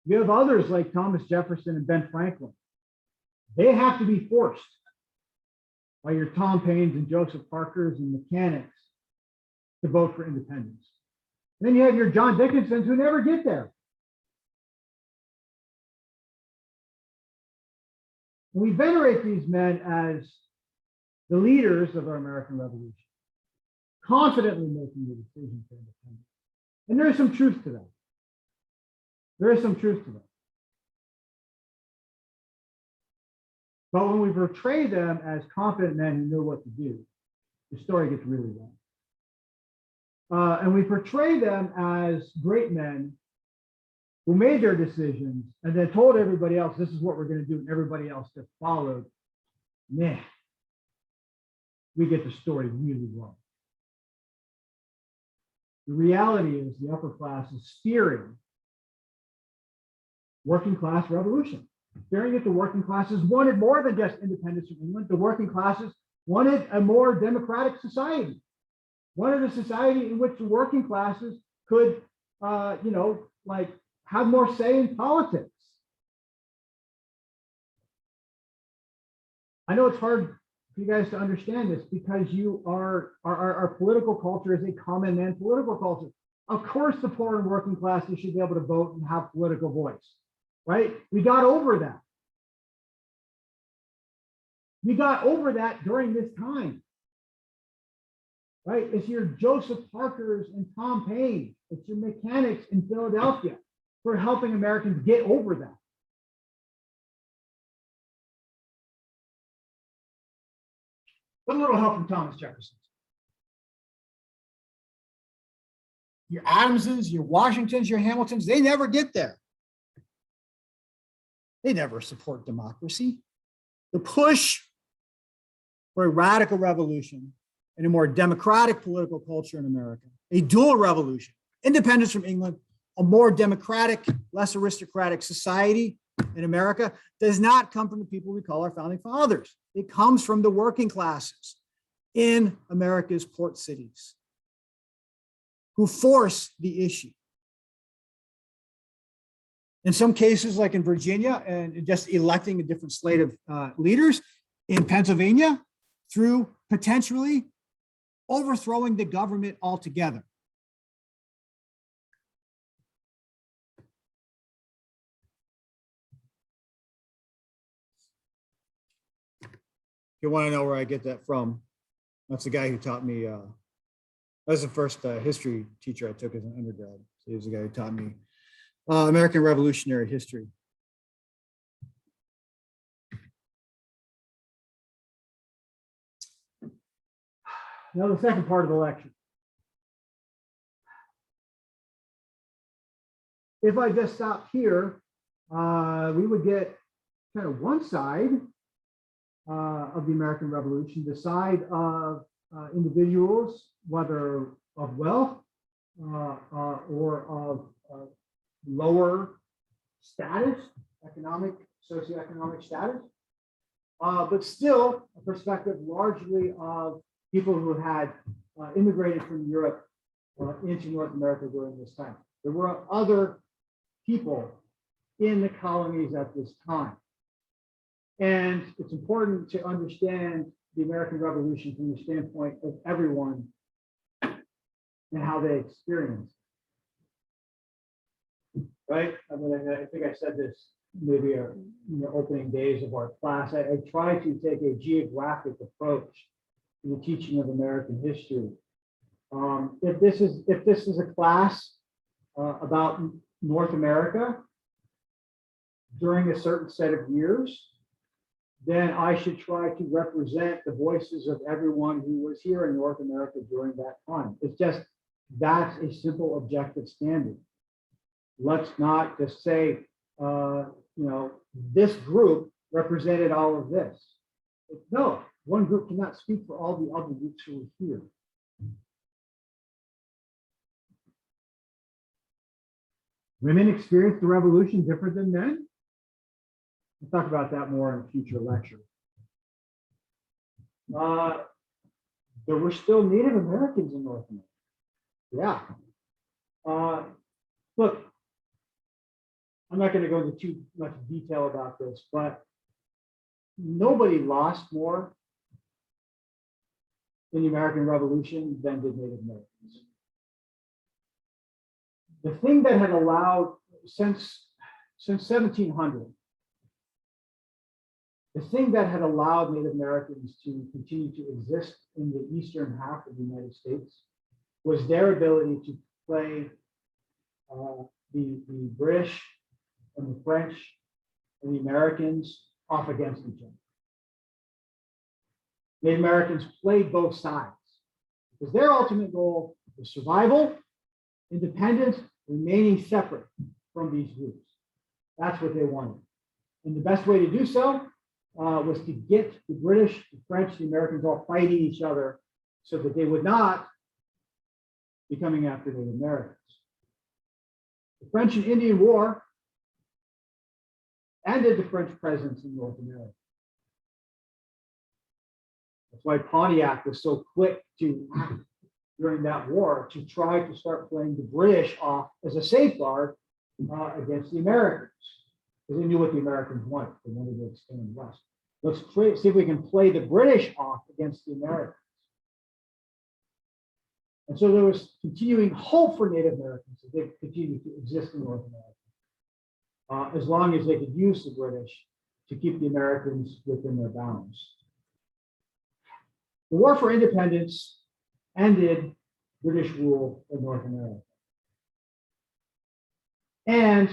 S1: You have others like Thomas Jefferson and Ben Franklin. They have to be forced by your Tom Paines and Joseph Parkers and mechanics to vote for independence. And then you have your John Dickinsons who never get there. We venerate these men as the leaders of our American Revolution, confidently making the decision for independence. And there is some truth to that. There is some truth to that. But when we portray them as confident men who know what to do, the story gets really wrong. And we portray them as great men who made their decisions and then told everybody else, this is what we're going to do, and everybody else just followed. Nah, we get the story really wrong. The reality is the upper class is steering working class revolution. Steering it, the working classes wanted more than just independence from England. The working classes wanted a more democratic society. Wanted a society in which the working classes could, have more say in politics. I know it's hard for you guys to understand this because our political culture is a common man political culture. Of course, the poor and working classes should be able to vote and have political voice, right? We got over that. We got over that during this time, right? It's your Joseph Parkers and Tom Paine. It's your mechanics in Philadelphia for helping Americans get over that. With a little help from Thomas Jefferson. Your Adamses, your Washingtons, your Hamiltons, they never get there. They never support democracy. The push for a radical revolution and a more democratic political culture in America, a dual revolution, independence from England, a more democratic, less aristocratic society in America does not come from the people we call our founding fathers. It comes from the working classes in America's port cities who force the issue. In some cases, like in Virginia, and just electing a different slate of leaders, in Pennsylvania, through potentially overthrowing the government altogether. If you want to know where I get that from, that's the guy who taught me, that was the first history teacher I took as an undergrad. So he was the guy who taught me American Revolutionary history. Now the second part of the lecture. If I just stopped here, we would get kind of one side of the American Revolution, the side of individuals, whether of wealth or of lower status, socioeconomic status, but still a perspective largely of people who had immigrated from Europe into North America during this time. There were other people in the colonies at this time. And it's important to understand the American Revolution from the standpoint of everyone and how they experienced it. Right? I mean, I think I said this maybe in the opening days of our class, I try to take a geographic approach to the teaching of American history. If this is a class about North America during a certain set of years, then I should try to represent the voices of everyone who was here in North America during that time. It's just, that's a simple objective standard. Let's not just say, this group represented all of this. No, one group cannot speak for all the other groups who are here. Women experienced the revolution different than men? We'll talk about that more in a future lecture. There were still Native Americans in North America. Yeah. Look, I'm not going to go into too much detail about this, but nobody lost more in the American Revolution than did Native Americans. The thing that had allowed, since 1700, the thing that had allowed Native Americans to continue to exist in the eastern half of the United States was their ability to play the British and the French and the Americans off against each other. Native Americans played both sides because their ultimate goal was survival, independence, remaining separate from these groups. That's what they wanted. And the best way to do so was to get the British, the French, the Americans all fighting each other so that they would not be coming after Native Americans. The French and Indian War ended the French presence in North America. That's why Pontiac was so quick to act during that war to try to start playing the British off as a safeguard against the Americans, because they knew what the Americans wanted. They wanted to expand west. Let's see if we can play the British off against the Americans. And so there was continuing hope for Native Americans that they could continue to exist in North America, as long as they could use the British to keep the Americans within their bounds. The War for Independence ended British rule in North America and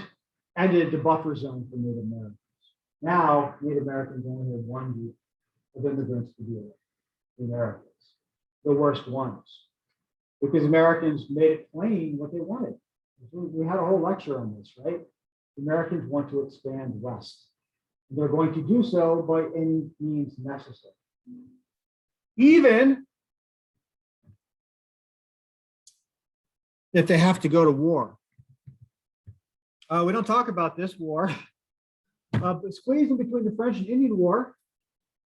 S1: ended the buffer zone for Native Americans. Now, Native Americans only had one group of immigrants to deal with, the Americans, the worst ones, because Americans made it plain what they wanted. We had a whole lecture on this, right? The Americans want to expand west. They're going to do so by any means necessary. Even if they have to go to war. We don't talk about this war, but squeezing between the French and Indian War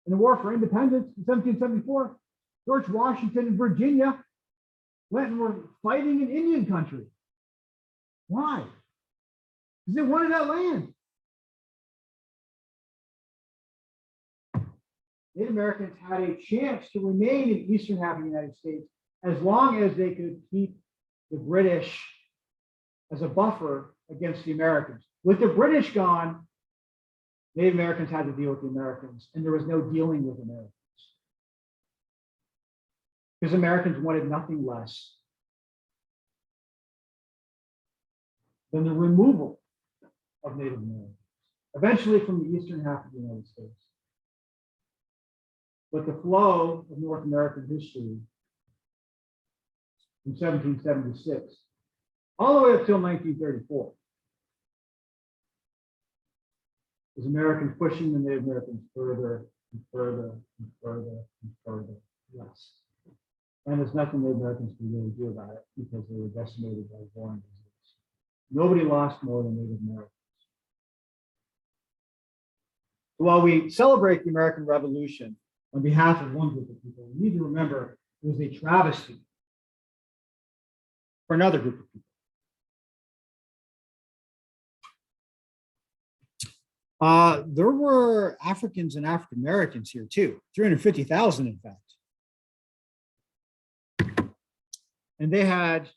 S1: and the War for Independence in 1774, George Washington and Virginia went and were fighting in Indian country. Why? Because they wanted that land. Native Americans had a chance to remain in the eastern half of the United States as long as they could keep the British as a buffer against the Americans. With the British gone, Native Americans had to deal with the Americans, and there was no dealing with Americans. Because Americans wanted nothing less than the removal of Native Americans, eventually from the eastern half of the United States. But the flow of North American history from 1776 all the way up till 1934 is Americans pushing the Native Americans further and further and further and further west. And there's nothing Native Americans can really do about it because they were decimated by war and disease. Nobody lost more than Native Americans. So while we celebrate the American Revolution on behalf of one group of people, we need to remember it was a travesty for another group of people. There were Africans and African Americans here too, 350,000 in fact. And they had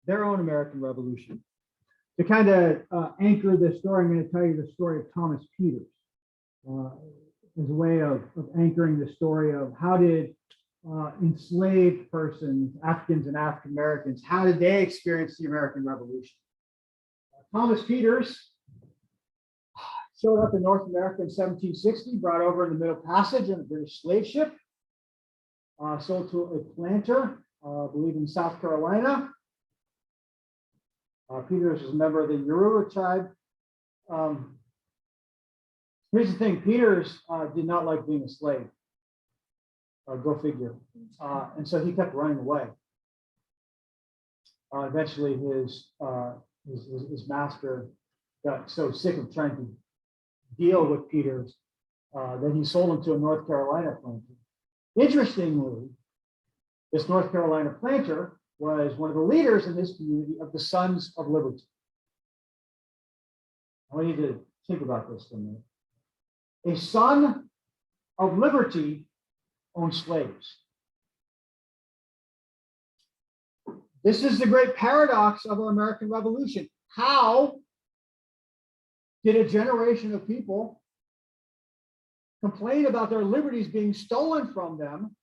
S1: their own American Revolution. To kind of anchor this story, I'm going to tell you the story of Thomas Peters as a way of anchoring the story of how did enslaved persons, Africans and African Americans, how did they experience the American Revolution? Thomas Peters showed up in North America in 1760, brought over in the Middle Passage on a British slave ship, sold to a planter, I believe in South Carolina. Peters was a member of the Yoruba tribe. Here's the thing, Peters did not like being a slave. Go figure. And so he kept running away. Eventually his master got so sick of trying to deal with Peters that he sold him to a North Carolina planter. Interestingly, this North Carolina planter was one of the leaders in his community of the Sons of Liberty. I want you to think about this for a minute. A son of liberty owned slaves. This is the great paradox of our American Revolution. How did a generation of people complain about their liberties being stolen from them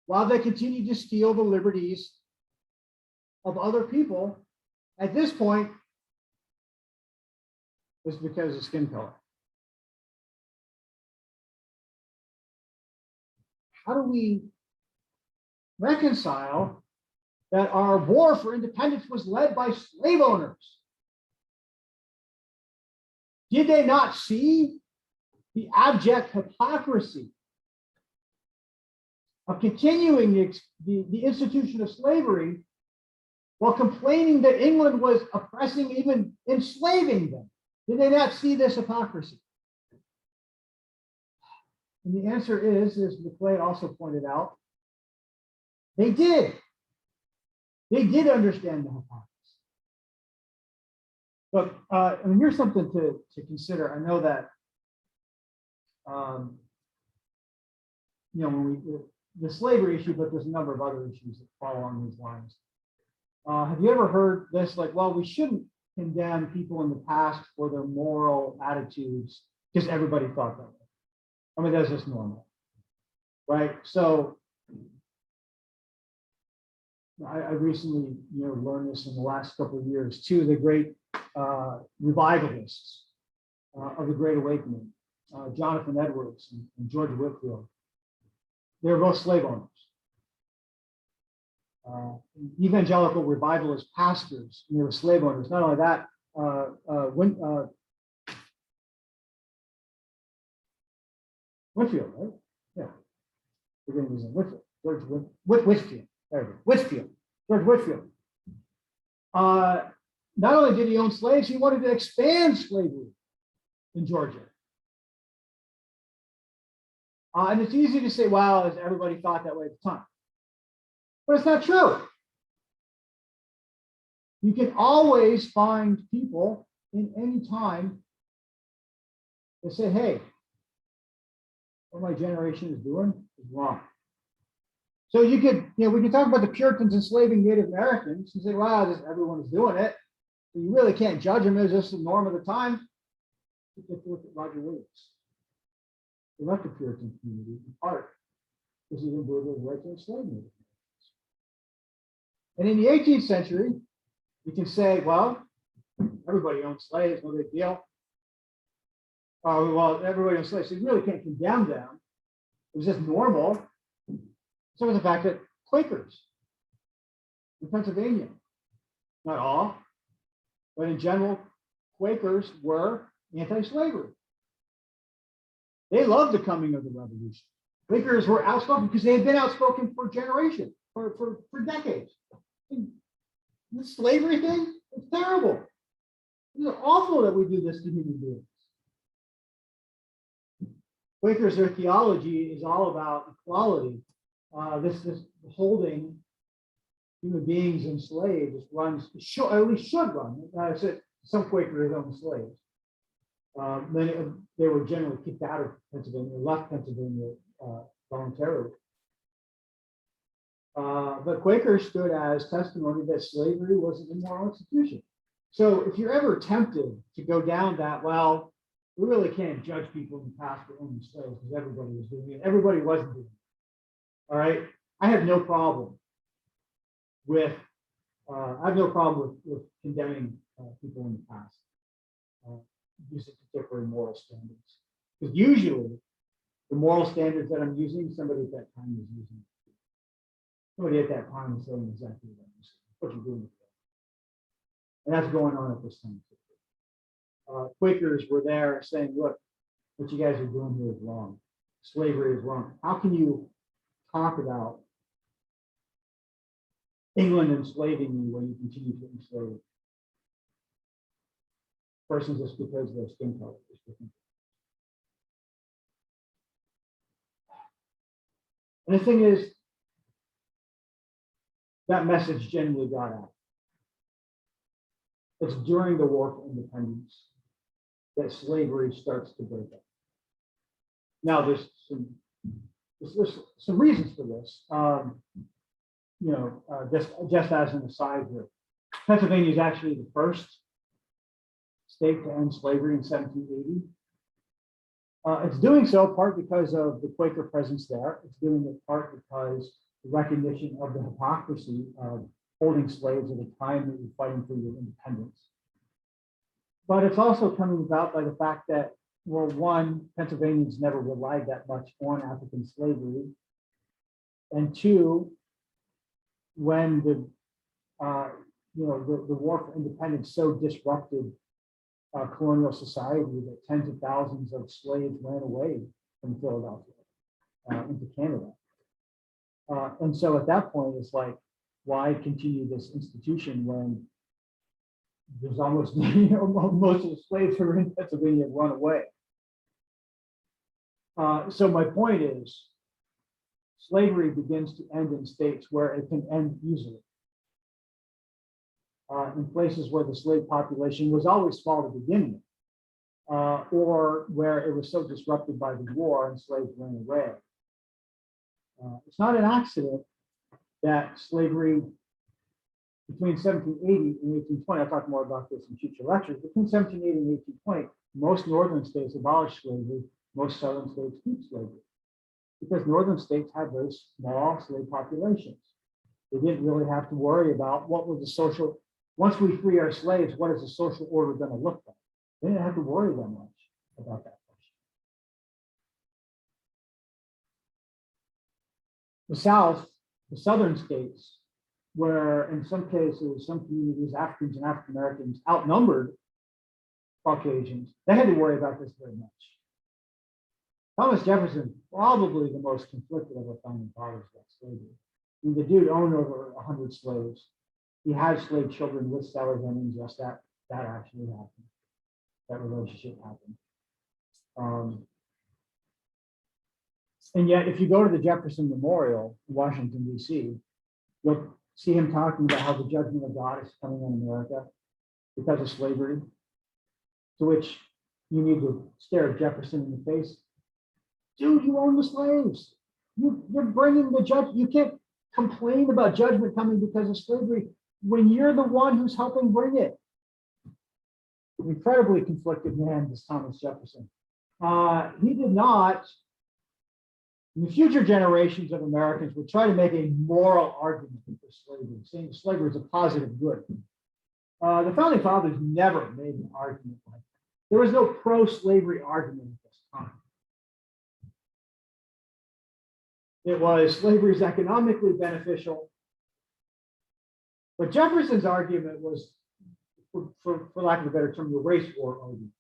S1: while they continue to steal the liberties of other people? At this point, it's because of skin color. How do we reconcile that our war for independence was led by slave owners? Did they not see the abject hypocrisy of continuing the institution of slavery while complaining that England was oppressing, even enslaving them? Did they not see this hypocrisy? And the answer is, as McClay also pointed out, they did. They did understand the hypocrisy. Look, and here's something to consider. I know that, when the slavery issue, but there's a number of other issues that fall along these lines. Have you ever heard this? Like, well, we shouldn't condemn people in the past for their moral attitudes because everybody thought that way. I mean, that's just normal, right? So I recently, learned this in the last couple of years. Two of the great revivalists of the Great Awakening, Jonathan Edwards and George Whitefield, they were both slave owners. Evangelical revivalist pastors, and they were slave owners. Not only that, Whitefield, right? Yeah. Whitefield. George Whitefield. There we go. Whitefield. George Whitefield. Not only did he own slaves, he wanted to expand slavery in Georgia. And it's easy to say, well, everybody thought that way at the time. But it's not true. You can always find people in any time that say, hey, what my generation is doing is wrong. So you could, we can talk about the Puritans enslaving Native Americans and say, wow, everyone is doing it. So you really can't judge them as just the norm of the time. Look at Roger Williams. He left the Puritan community in part because he didn't believe it was right to enslave Native Americans. And in the 18th century, you can say, well, everybody owned slaves, no big deal. Well, everybody owned slaves, so you really can't condemn them. It was just normal. So was the fact that Quakers in Pennsylvania, not all, but in general, Quakers were anti-slavery. They loved the coming of the revolution. Quakers were outspoken because they had been outspoken for generations, for decades. And the slavery thing, it's terrible. It's awful that we do this to human beings. Quakers, their theology is all about equality. This holding human beings enslaved runs, at least should run. Some Quakers owned slaves. They were generally kicked out of Pennsylvania, left Pennsylvania voluntarily. But Quakers stood as testimony that slavery was an immoral institution. So if you're ever tempted to go down that, well, we really can't judge people in the past for owning slaves because everybody was doing it. Everybody wasn't doing it. All right. I have no problem with condemning people in the past using contemporary moral standards. Because usually the moral standards that I'm using, somebody at that time was using. Somebody at that time was saying exactly what you're doing. And that's going on at this time. Quakers were there saying, look, what you guys are doing here is wrong. Slavery is wrong. How can you talk about England enslaving you when you continue to enslave persons just because their skin color is different? And the thing is, that message generally got out. It's during the War for Independence that slavery starts to break up. Now, there's some reasons for this. Just as an aside here, Pennsylvania is actually the first state to end slavery in 1780. It's doing so part because of the Quaker presence there. It's doing it part because the recognition of the hypocrisy of holding slaves at a time that you're fighting for your independence. But it's also coming about by the fact that, well, one, Pennsylvanians never relied that much on African slavery, and two, when the War for Independence so disrupted colonial society that tens of thousands of slaves ran away from Philadelphia into Canada. And so at that point, it's like, why continue this institution when there's almost, most of the slaves who were in Pennsylvania have run away? So my point is, slavery begins to end in states where it can end easily. In places where the slave population was always small to begin with, or where it was so disrupted by the war and slaves ran away. It's not an accident that slavery between 1780 and 1820, I'll talk more about this in future lectures, between 1780 and 1820, most northern states abolished slavery, most southern states keep slavery, because northern states had very small slave populations. They didn't really have to worry about what was the social, once we free our slaves, what is the social order going to look like? They didn't have to worry that much about that question. The South, the southern states, where in some cases, some communities, Africans and African Americans outnumbered Caucasians, they had to worry about this very much. Thomas Jefferson, probably the most conflicted of our founding fathers about slavery. I mean, the dude owned over 100 slaves. He had slave children with Sally Hemings. Yes, that actually happened. That relationship happened. And yet, if you go to the Jefferson Memorial in Washington, D.C., you'll see him talking about how the judgment of God is coming on America because of slavery, to which you need to stare at Jefferson in the face. Dude, you own the slaves. You're bringing the judge. You can't complain about judgment coming because of slavery when you're the one who's helping bring it. An incredibly conflicted man, this Thomas Jefferson. He did not. The future generations of Americans would try to make a moral argument for slavery, saying slavery is a positive good. The founding fathers never made an argument like that. There was no pro-slavery argument at this time. It was slavery is economically beneficial. But Jefferson's argument was, for lack of a better term, the race war argument.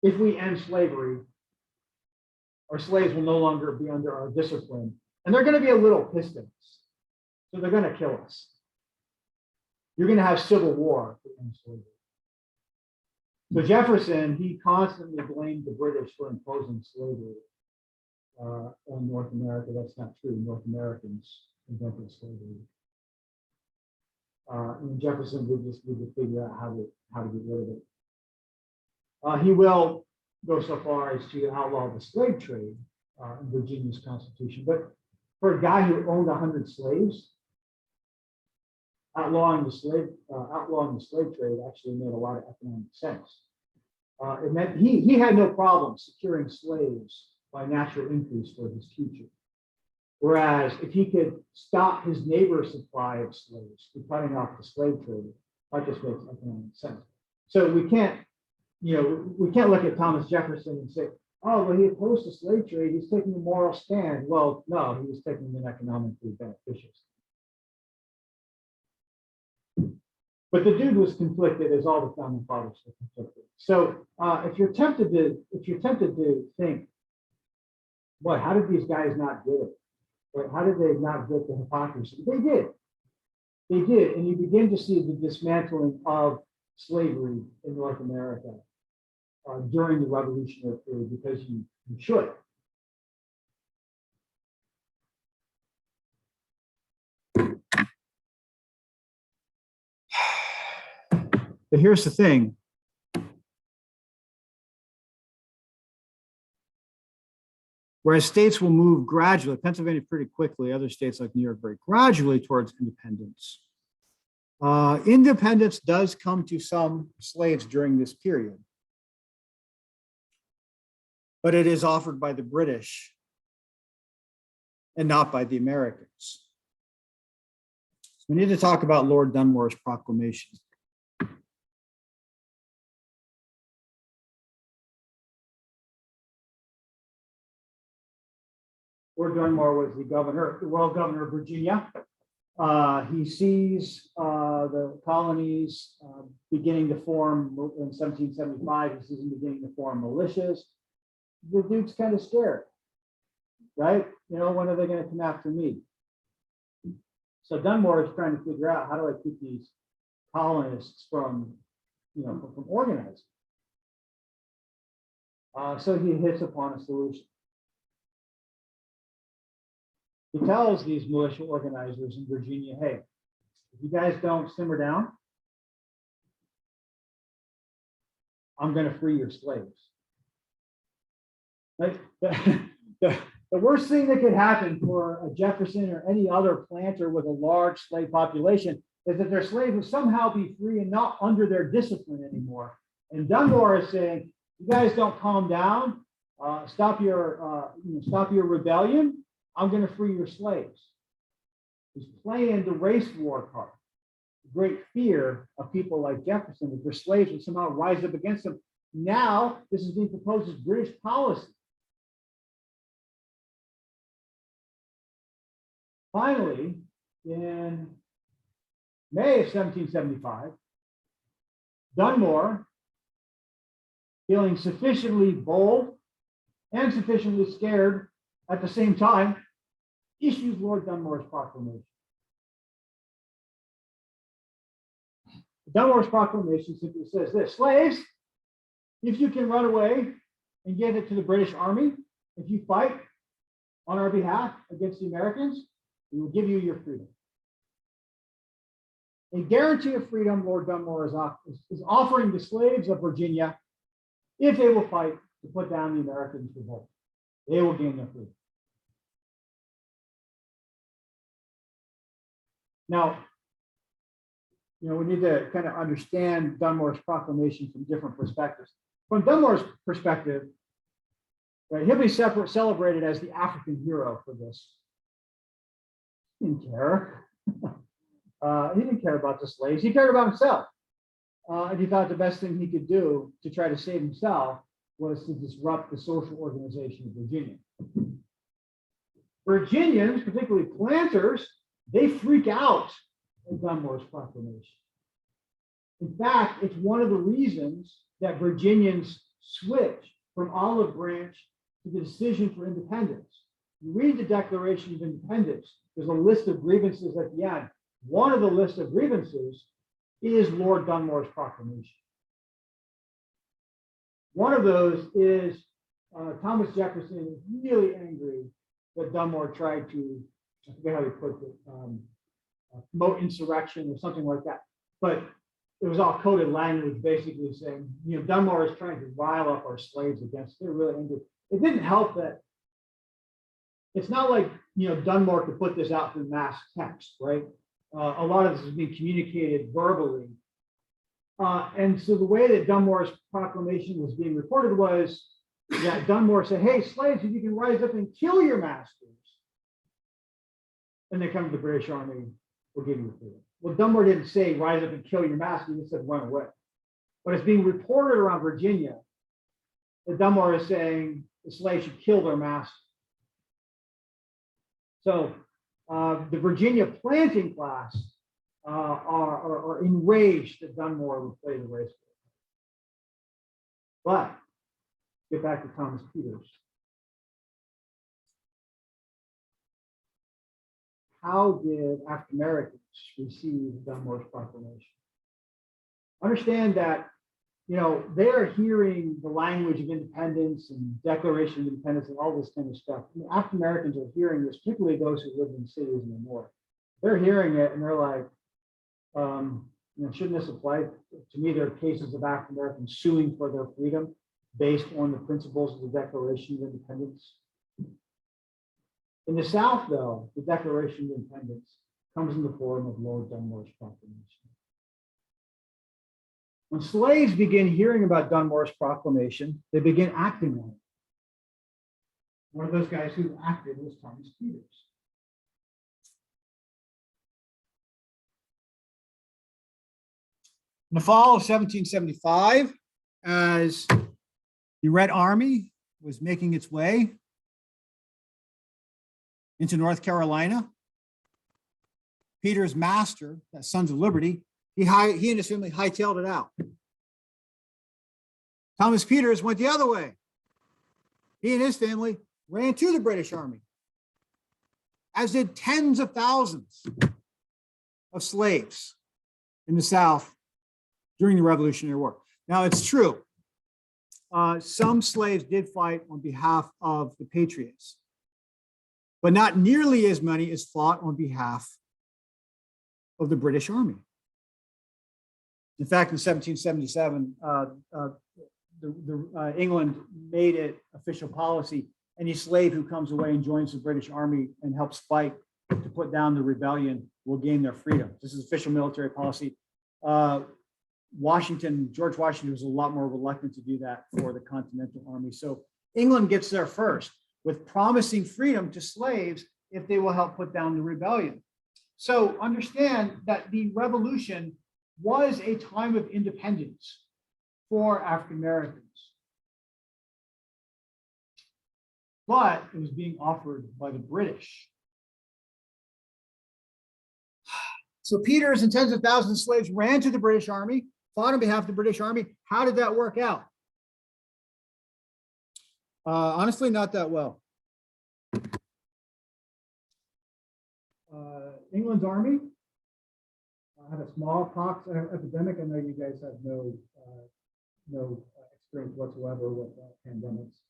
S1: If we end slavery, our slaves will no longer be under our discipline, and they're going to be a little pissed at us. So they're going to kill us. You're going to have civil war to end slavery. So Jefferson, he constantly blamed the British for imposing slavery on North America. That's not true. North Americans invented slavery. And Jefferson would just need to figure out how to get rid of it. He will go so far as to outlaw the slave trade in Virginia's Constitution. But for a guy who owned 100 slaves, outlawing the slave trade actually made a lot of economic sense. It meant he had no problem securing slaves by natural increase for his future. Whereas if he could stop his neighbor's supply of slaves through cutting off the slave trade, that just makes economic sense. So we can't look at Thomas Jefferson and say, oh, well, he opposed the slave trade, he's taking a moral stand. Well, no, he was taking an economically beneficial stand. But the dude was conflicted, as all the founding fathers were conflicted. So if you're tempted to think, boy, how did these guys not get it? Or how did they not get the hypocrisy? They did. They did. And you begin to see the dismantling of slavery in North America during the Revolutionary period, because you should. But here's the thing. Whereas states will move gradually, Pennsylvania pretty quickly, other states like New York very gradually towards independence. Independence does come to some slaves during this period, but it is offered by the British and not by the Americans. So we need to talk about Lord Dunmore's proclamation. Lord Dunmore was the royal governor of Virginia. He sees the colonies beginning to form in 1775. He sees them beginning to form militias. The dude's kind of scared, right? You know, when are they going to come after me? So Dunmore is trying to figure out, how do I keep these colonists from organizing? So he hits upon a solution. He tells these militia organizers in Virginia, hey, if you guys don't simmer down, I'm going to free your slaves. Like, the worst thing that could happen for a Jefferson or any other planter with a large slave population is that their slaves will somehow be free and not under their discipline anymore. And Dunmore is saying, you guys don't calm down, stop your rebellion, I'm going to free your slaves. He's playing the race war card. The great fear of people like Jefferson that their slaves would somehow rise up against them. Now, this is being proposed as British policy. Finally, in May of 1775, Dunmore, feeling sufficiently bold and sufficiently scared at the same time, issues Lord Dunmore's proclamation. Dunmore's proclamation simply says this: slaves, if you can run away and give it to the British Army, if you fight on our behalf against the Americans, we will give you your freedom. A guarantee of freedom Lord Dunmore is offering the slaves of Virginia if they will fight to put down the Americans' revolt. They will gain their freedom. Now, we need to kind of understand Dunmore's proclamation from different perspectives. From Dunmore's perspective, right, he'll be celebrated as the African hero for this. He didn't care. He didn't care about the slaves. He cared about himself. And he thought the best thing he could do to try to save himself was to disrupt the social organization of Virginia. Virginians, particularly planters, they freak out at Dunmore's proclamation. In fact, it's one of the reasons that Virginians switch from olive branch to the decision for independence. You read the Declaration of Independence, there's a list of grievances at the end. One of the list of grievances is Lord Dunmore's proclamation. One of those is Thomas Jefferson is really angry that Dunmore tried to, I forget how he put it, promote insurrection or something like that. But it was all coded language basically saying, Dunmore is trying to rile up our slaves against, they're really angry. It didn't help that it's not like, Dunmore could put this out through mass text, right? A lot of this is being communicated verbally. And so the way that Dunmore's proclamation was being reported was that Dunmore said, hey, slaves, if you can rise up and kill your masters, and they come to the British Army, we'll give you freedom. Well, Dunmore didn't say rise up and kill your master, he said run away. But it's being reported around Virginia that Dunmore is saying the slaves should kill their master. So the Virginia planting class are enraged that Dunmore would play the race. But get back to Thomas Peters. How did African Americans receive Dunmore's proclamation? Understand that, you know, they are hearing the language of independence and Declaration of Independence and all this kind of stuff. African Americans are hearing this, particularly those who live in cities in the north. They're hearing it and they're like, you know, shouldn't this apply to me? There are cases of African Americans suing for their freedom based on the principles of the Declaration of Independence. In the South, though, the Declaration of Independence comes in the form of Lord Dunmore's proclamation. When slaves begin hearing about Dunmore's proclamation, they begin acting on it. One of those guys who acted was Thomas Peters. In the fall of 1775, as the Red Army was making its way into North Carolina, Peter's master, that Sons of Liberty, he and his family hightailed it out. Thomas Peters went the other way. He and his family ran to the British Army, as did tens of thousands of slaves in the South during the Revolutionary War. Now, it's true. Some slaves did fight on behalf of the Patriots, but not nearly as many as fought on behalf of the British Army. In fact, in 1777, England made it official policy. Any slave who comes away and joins the British Army and helps fight to put down the rebellion will gain their freedom. This is official military policy. George Washington was a lot more reluctant to do that for the Continental Army. So England gets there first with promising freedom to slaves if they will help put down the rebellion. So understand that the revolution was a time of independence for African Americans, but it was being offered by the British. So Peters and tens of thousands of slaves ran to the British Army, fought on behalf of the British Army. How did that work out? Honestly, not that well. England's army had a smallpox epidemic. I know you guys have no experience whatsoever with pandemics,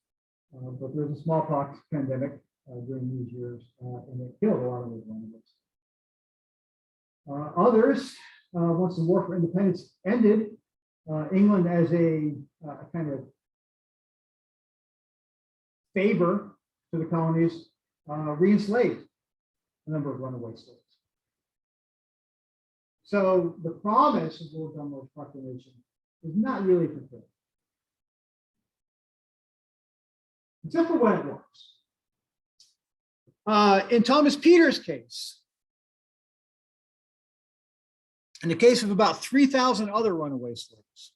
S1: but there was a smallpox pandemic during these years, and it killed a lot of those animals. Others, once the War for Independence ended, England, as a kind of favor to the colonies, re-enslaved a number of runaway slaves. So the promise of Lord Dunmore's proclamation is not really fulfilled, except for when it works. In Thomas Peters' case, in the case of about 3,000 other runaway slaves,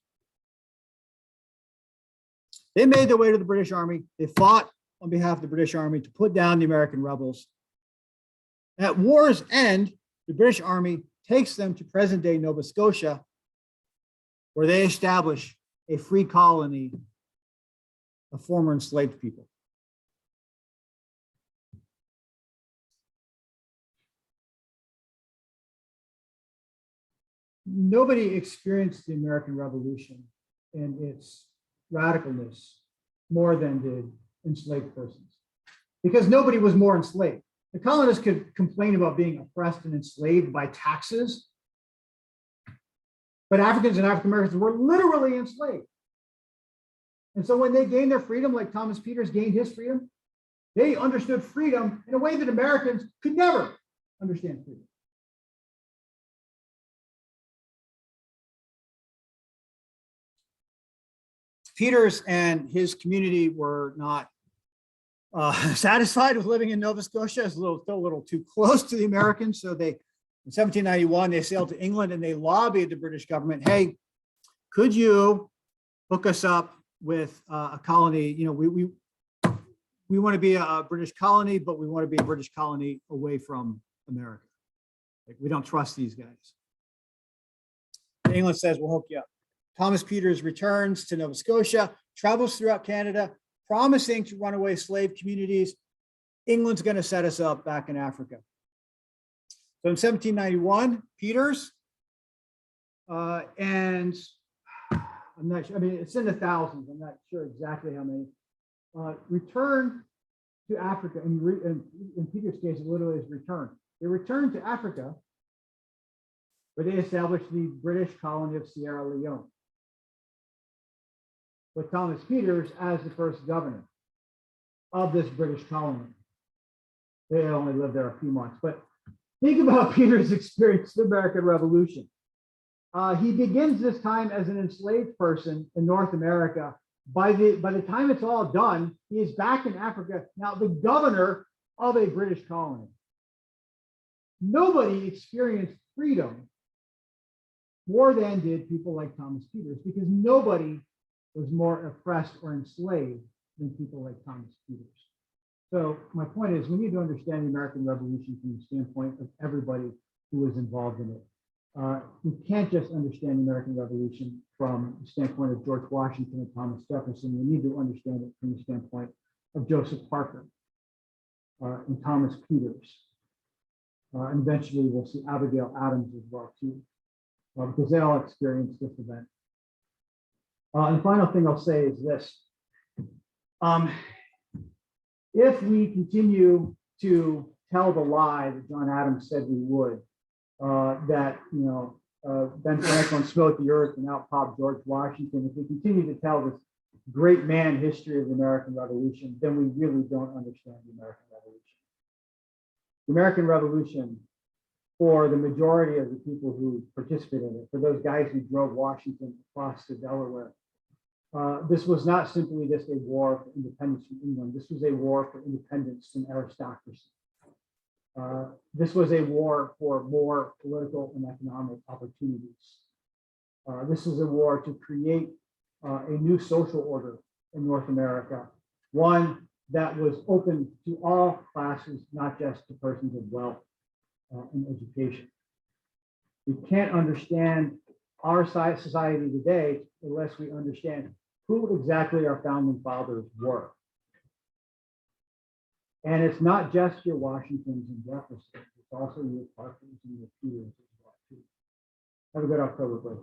S1: they made their way to the British Army. They fought on behalf of the British Army to put down the American rebels. At war's end, the British Army takes them to present-day Nova Scotia, where they establish a free colony of former enslaved people. Nobody experienced the American Revolution and its radicalness more than did enslaved persons, because nobody was more enslaved. The colonists could complain about being oppressed and enslaved by taxes, but Africans and African Americans were literally enslaved. And so when they gained their freedom, like Thomas Peters gained his freedom, they understood freedom in a way that Americans could never understand freedom. Peters and his community were not satisfied with living in Nova Scotia. It's still a little too close to the Americans. So they, in 1791, they sailed to England and they lobbied the British government, hey, could you hook us up with a colony? You know, we want to be a British colony, but we want to be a British colony away from America. Like, we don't trust these guys. England says, we'll hook you up. Thomas Peters returns to Nova Scotia, travels throughout Canada, promising to runaway slave communities. England's going to set us up back in Africa. So in 1791, Peters, and I'm not sure, I mean, it's in the thousands, I'm not sure exactly how many, returned to Africa. And in Peters' case, it literally is return. They returned to Africa, where they established the British colony of Sierra Leone, with Thomas Peters as the first governor of this British colony. They only lived there a few months, but think about Peters' experience in the American Revolution. He begins this time as an enslaved person in North America. By the time it's all done, he is back in Africa, now the governor of a British colony. Nobody experienced freedom more than did people like Thomas Peters, because nobody was more oppressed or enslaved than people like Thomas Peters. So my point is, we need to understand the American Revolution from the standpoint of everybody who was involved in it. We can't just understand the American Revolution from the standpoint of George Washington and Thomas Jefferson. We need to understand it from the standpoint of Joseph Parker and Thomas Peters. And eventually we'll see Abigail Adams as well too, because they all experienced this event. And the final thing I'll say is this. If we continue to tell the lie that John Adams said we would, that Ben Franklin smote the earth and out popped George Washington, if we continue to tell this great man history of the American Revolution, then we really don't understand the American Revolution. The American Revolution, for the majority of the people who participated in it, for those guys who drove Washington across to Delaware, this was not simply just a war for independence from England. This was a war for independence from aristocracy. This was a war for more political and economic opportunities. This was a war to create a new social order in North America, one that was open to all classes, not just to persons of wealth and education. We can't understand our society today unless we understand who exactly our founding fathers were. And it's not just your Washingtons and Jeffersons, it's also your Parkers and your Peters as well too. Have a good October break.